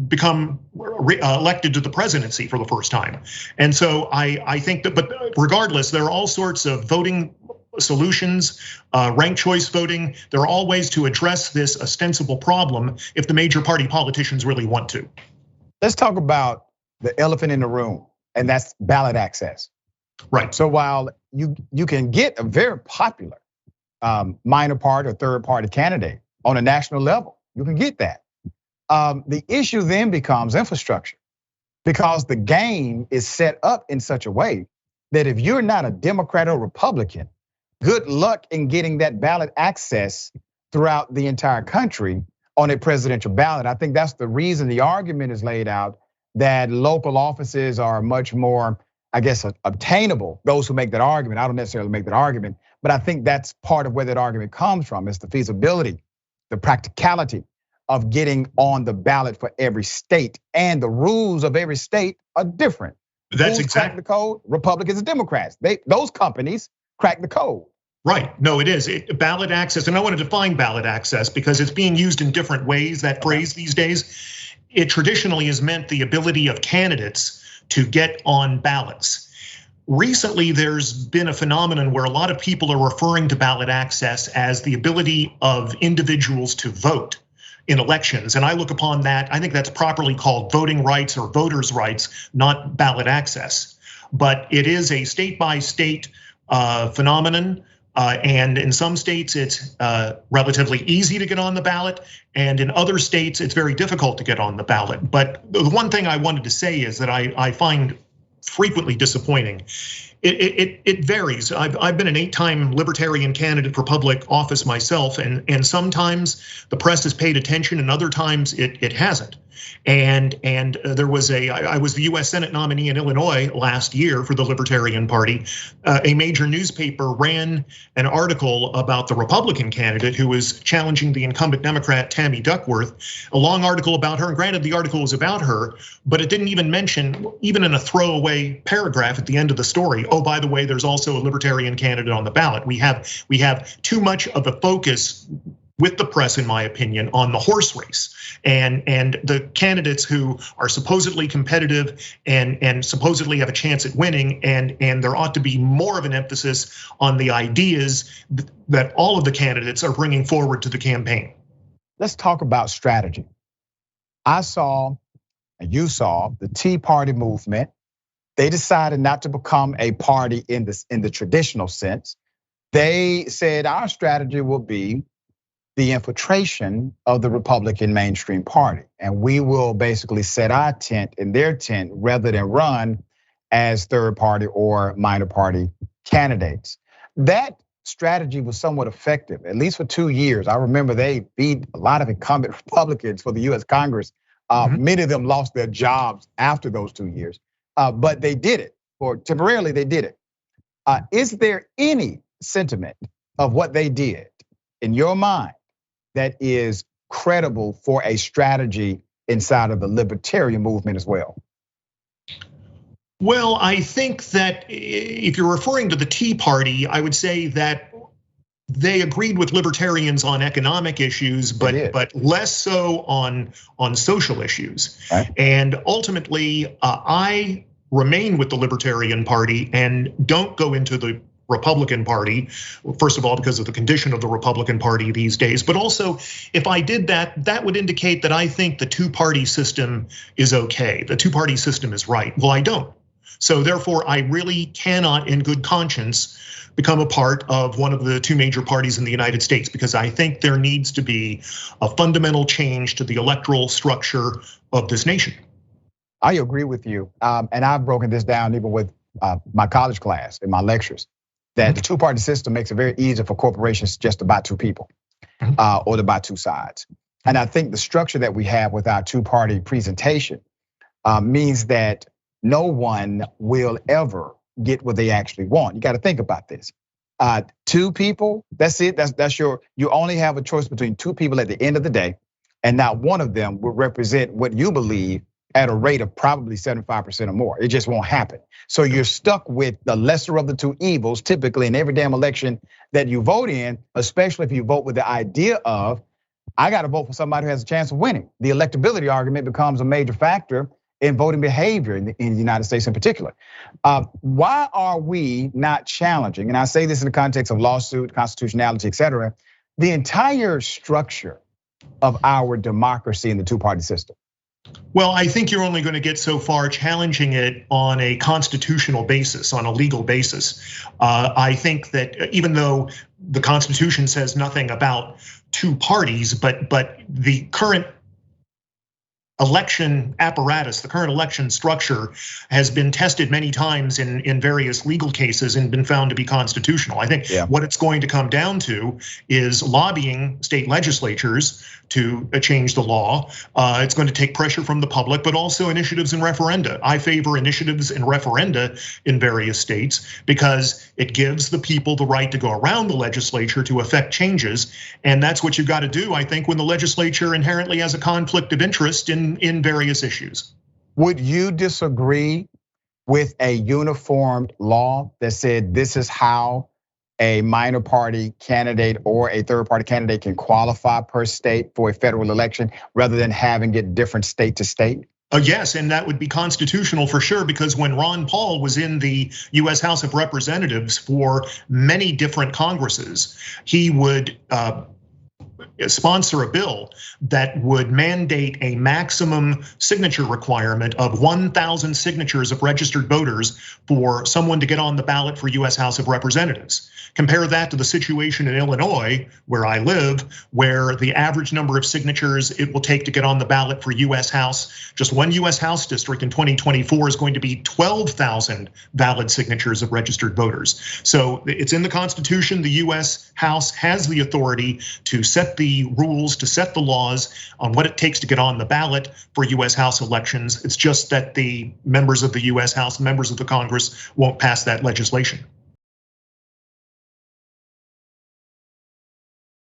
become elected to the presidency for the first time. And so I think that, but regardless, there are all sorts of voting solutions, ranked choice voting. There are all ways to address this ostensible problem if the major party politicians really want to. Let's talk about the elephant in the room, and that's ballot access. Right. So while you can get a very popular minor party or third party candidate on a national level, you can get that. The issue then becomes infrastructure, because the game is set up in such a way that if you're not a Democrat or Republican, good luck in getting that ballot access throughout the entire country on a presidential ballot. I think that's the reason the argument is laid out that local offices are much more, I guess, obtainable. Those who make that argument, I don't necessarily make that argument, but I think that's part of where that argument comes from. It's the feasibility, the practicality of getting on the ballot for every state, and the rules of every state are different. That's Who's exactly crack the code. Republicans and Democrats. Those companies crack the code. Right, no, it is ballot access, and I want to define ballot access because it's being used in different ways, that phrase these days. It traditionally has meant the ability of candidates to get on ballots. Recently, there's been a phenomenon where a lot of people are referring to ballot access as the ability of individuals to vote in elections. And I look upon that, I think that's properly called voting rights or voters' rights, not ballot access. But it is a state by state phenomenon. And in some states, it's relatively easy to get on the ballot. And in other states, it's very difficult to get on the ballot. But the one thing I wanted to say is that I find frequently disappointing It varies. I've been an 8-time Libertarian candidate for public office myself, and sometimes the press has paid attention, and other times it hasn't. And there was I was the U.S. Senate nominee in Illinois last year for the Libertarian Party. A major newspaper ran an article about the Republican candidate who was challenging the incumbent Democrat Tammy Duckworth. A long article about her, and granted the article was about her, but it didn't even mention, even in a throwaway paragraph at the end of the story, oh, by the way, there's also a Libertarian candidate on the ballot. We have too much of a focus with the press, in my opinion, on the horse race and the candidates who are supposedly competitive and supposedly have a chance at winning, and there ought to be more of an emphasis on the ideas that all of the candidates are bringing forward to the campaign. Let's talk about strategy. I saw, and you saw, the Tea Party movement. They decided not to become a party in the traditional sense. They said our strategy will be the infiltration of the Republican mainstream party. And we will basically set our tent in their tent rather than run as third party or minor party candidates. That strategy was somewhat effective, at least for 2 years. I remember they beat a lot of incumbent Republicans for the US Congress. Many of them lost their jobs after those 2 years, but they did it, or temporarily they did it. Is there any sentiment of what they did in your mind that is credible for a strategy inside of the libertarian movement as well? Well, I think that if you're referring to the Tea Party, I would say that they agreed with libertarians on economic issues, but less so on social issues. Right. And ultimately, I remain with the Libertarian Party and don't go into the Republican Party, first of all, because of the condition of the Republican Party these days. But also, if I did that, that would indicate that I think the two-party system is okay. The two-party system is right. Well, I don't. So therefore, I really cannot, in good conscience, become a part of one of the two major parties in the United States, because I think there needs to be a fundamental change to the electoral structure of this nation. I agree with you. And I've broken this down even with my college class in my lectures, that the two-party system makes it very easy for corporations just to buy two people or to buy two sides. And I think the structure that we have with our two-party presentation means that no one will ever get what they actually want. You got to think about this. Two people, that's it. You only have a choice between two people at the end of the day, and not one of them will represent what you believe at a rate of probably 75% or more. It just won't happen. So you're stuck with the lesser of the two evils, typically in every damn election that you vote in, especially if you vote with the idea of, I got to vote for somebody who has a chance of winning. The electability argument becomes a major factor in voting behavior in the United States in particular. Why are we not challenging, and I say this in the context of lawsuit, constitutionality, et cetera, the entire structure of our democracy in the two-party system? Well, I think you're only going to get so far challenging it on a constitutional basis, on a legal basis. I think that even though the Constitution says nothing about two parties, but the current election apparatus, the current election structure has been tested many times in various legal cases and been found to be constitutional. I think what it's going to come down to is lobbying state legislatures to change the law. It's going to take pressure from the public, but also initiatives and referenda. I favor initiatives and referenda in various states because it gives the people the right to go around the legislature to affect changes. And that's what you've got to do, I think, when the legislature inherently has a conflict of interest in various issues. Would you disagree with a uniformed law that said this is how a minor party candidate or a third party candidate can qualify per state for a federal election rather than having it different state to state? Yes, and that would be constitutional for sure, because when Ron Paul was in the US House of Representatives for many different Congresses, he would sponsor a bill that would mandate a maximum signature requirement of 1,000 signatures of registered voters for someone to get on the ballot for US House of Representatives. Compare that to the situation in Illinois, where I live, where the average number of signatures it will take to get on the ballot for US House, just one US House district in 2024 is going to be 12,000 valid signatures of registered voters. So it's in the Constitution. The US House has the authority to set the rules, to set the laws on what it takes to get on the ballot for US House elections. It's just that the members of the US House, members of the Congress won't pass that legislation.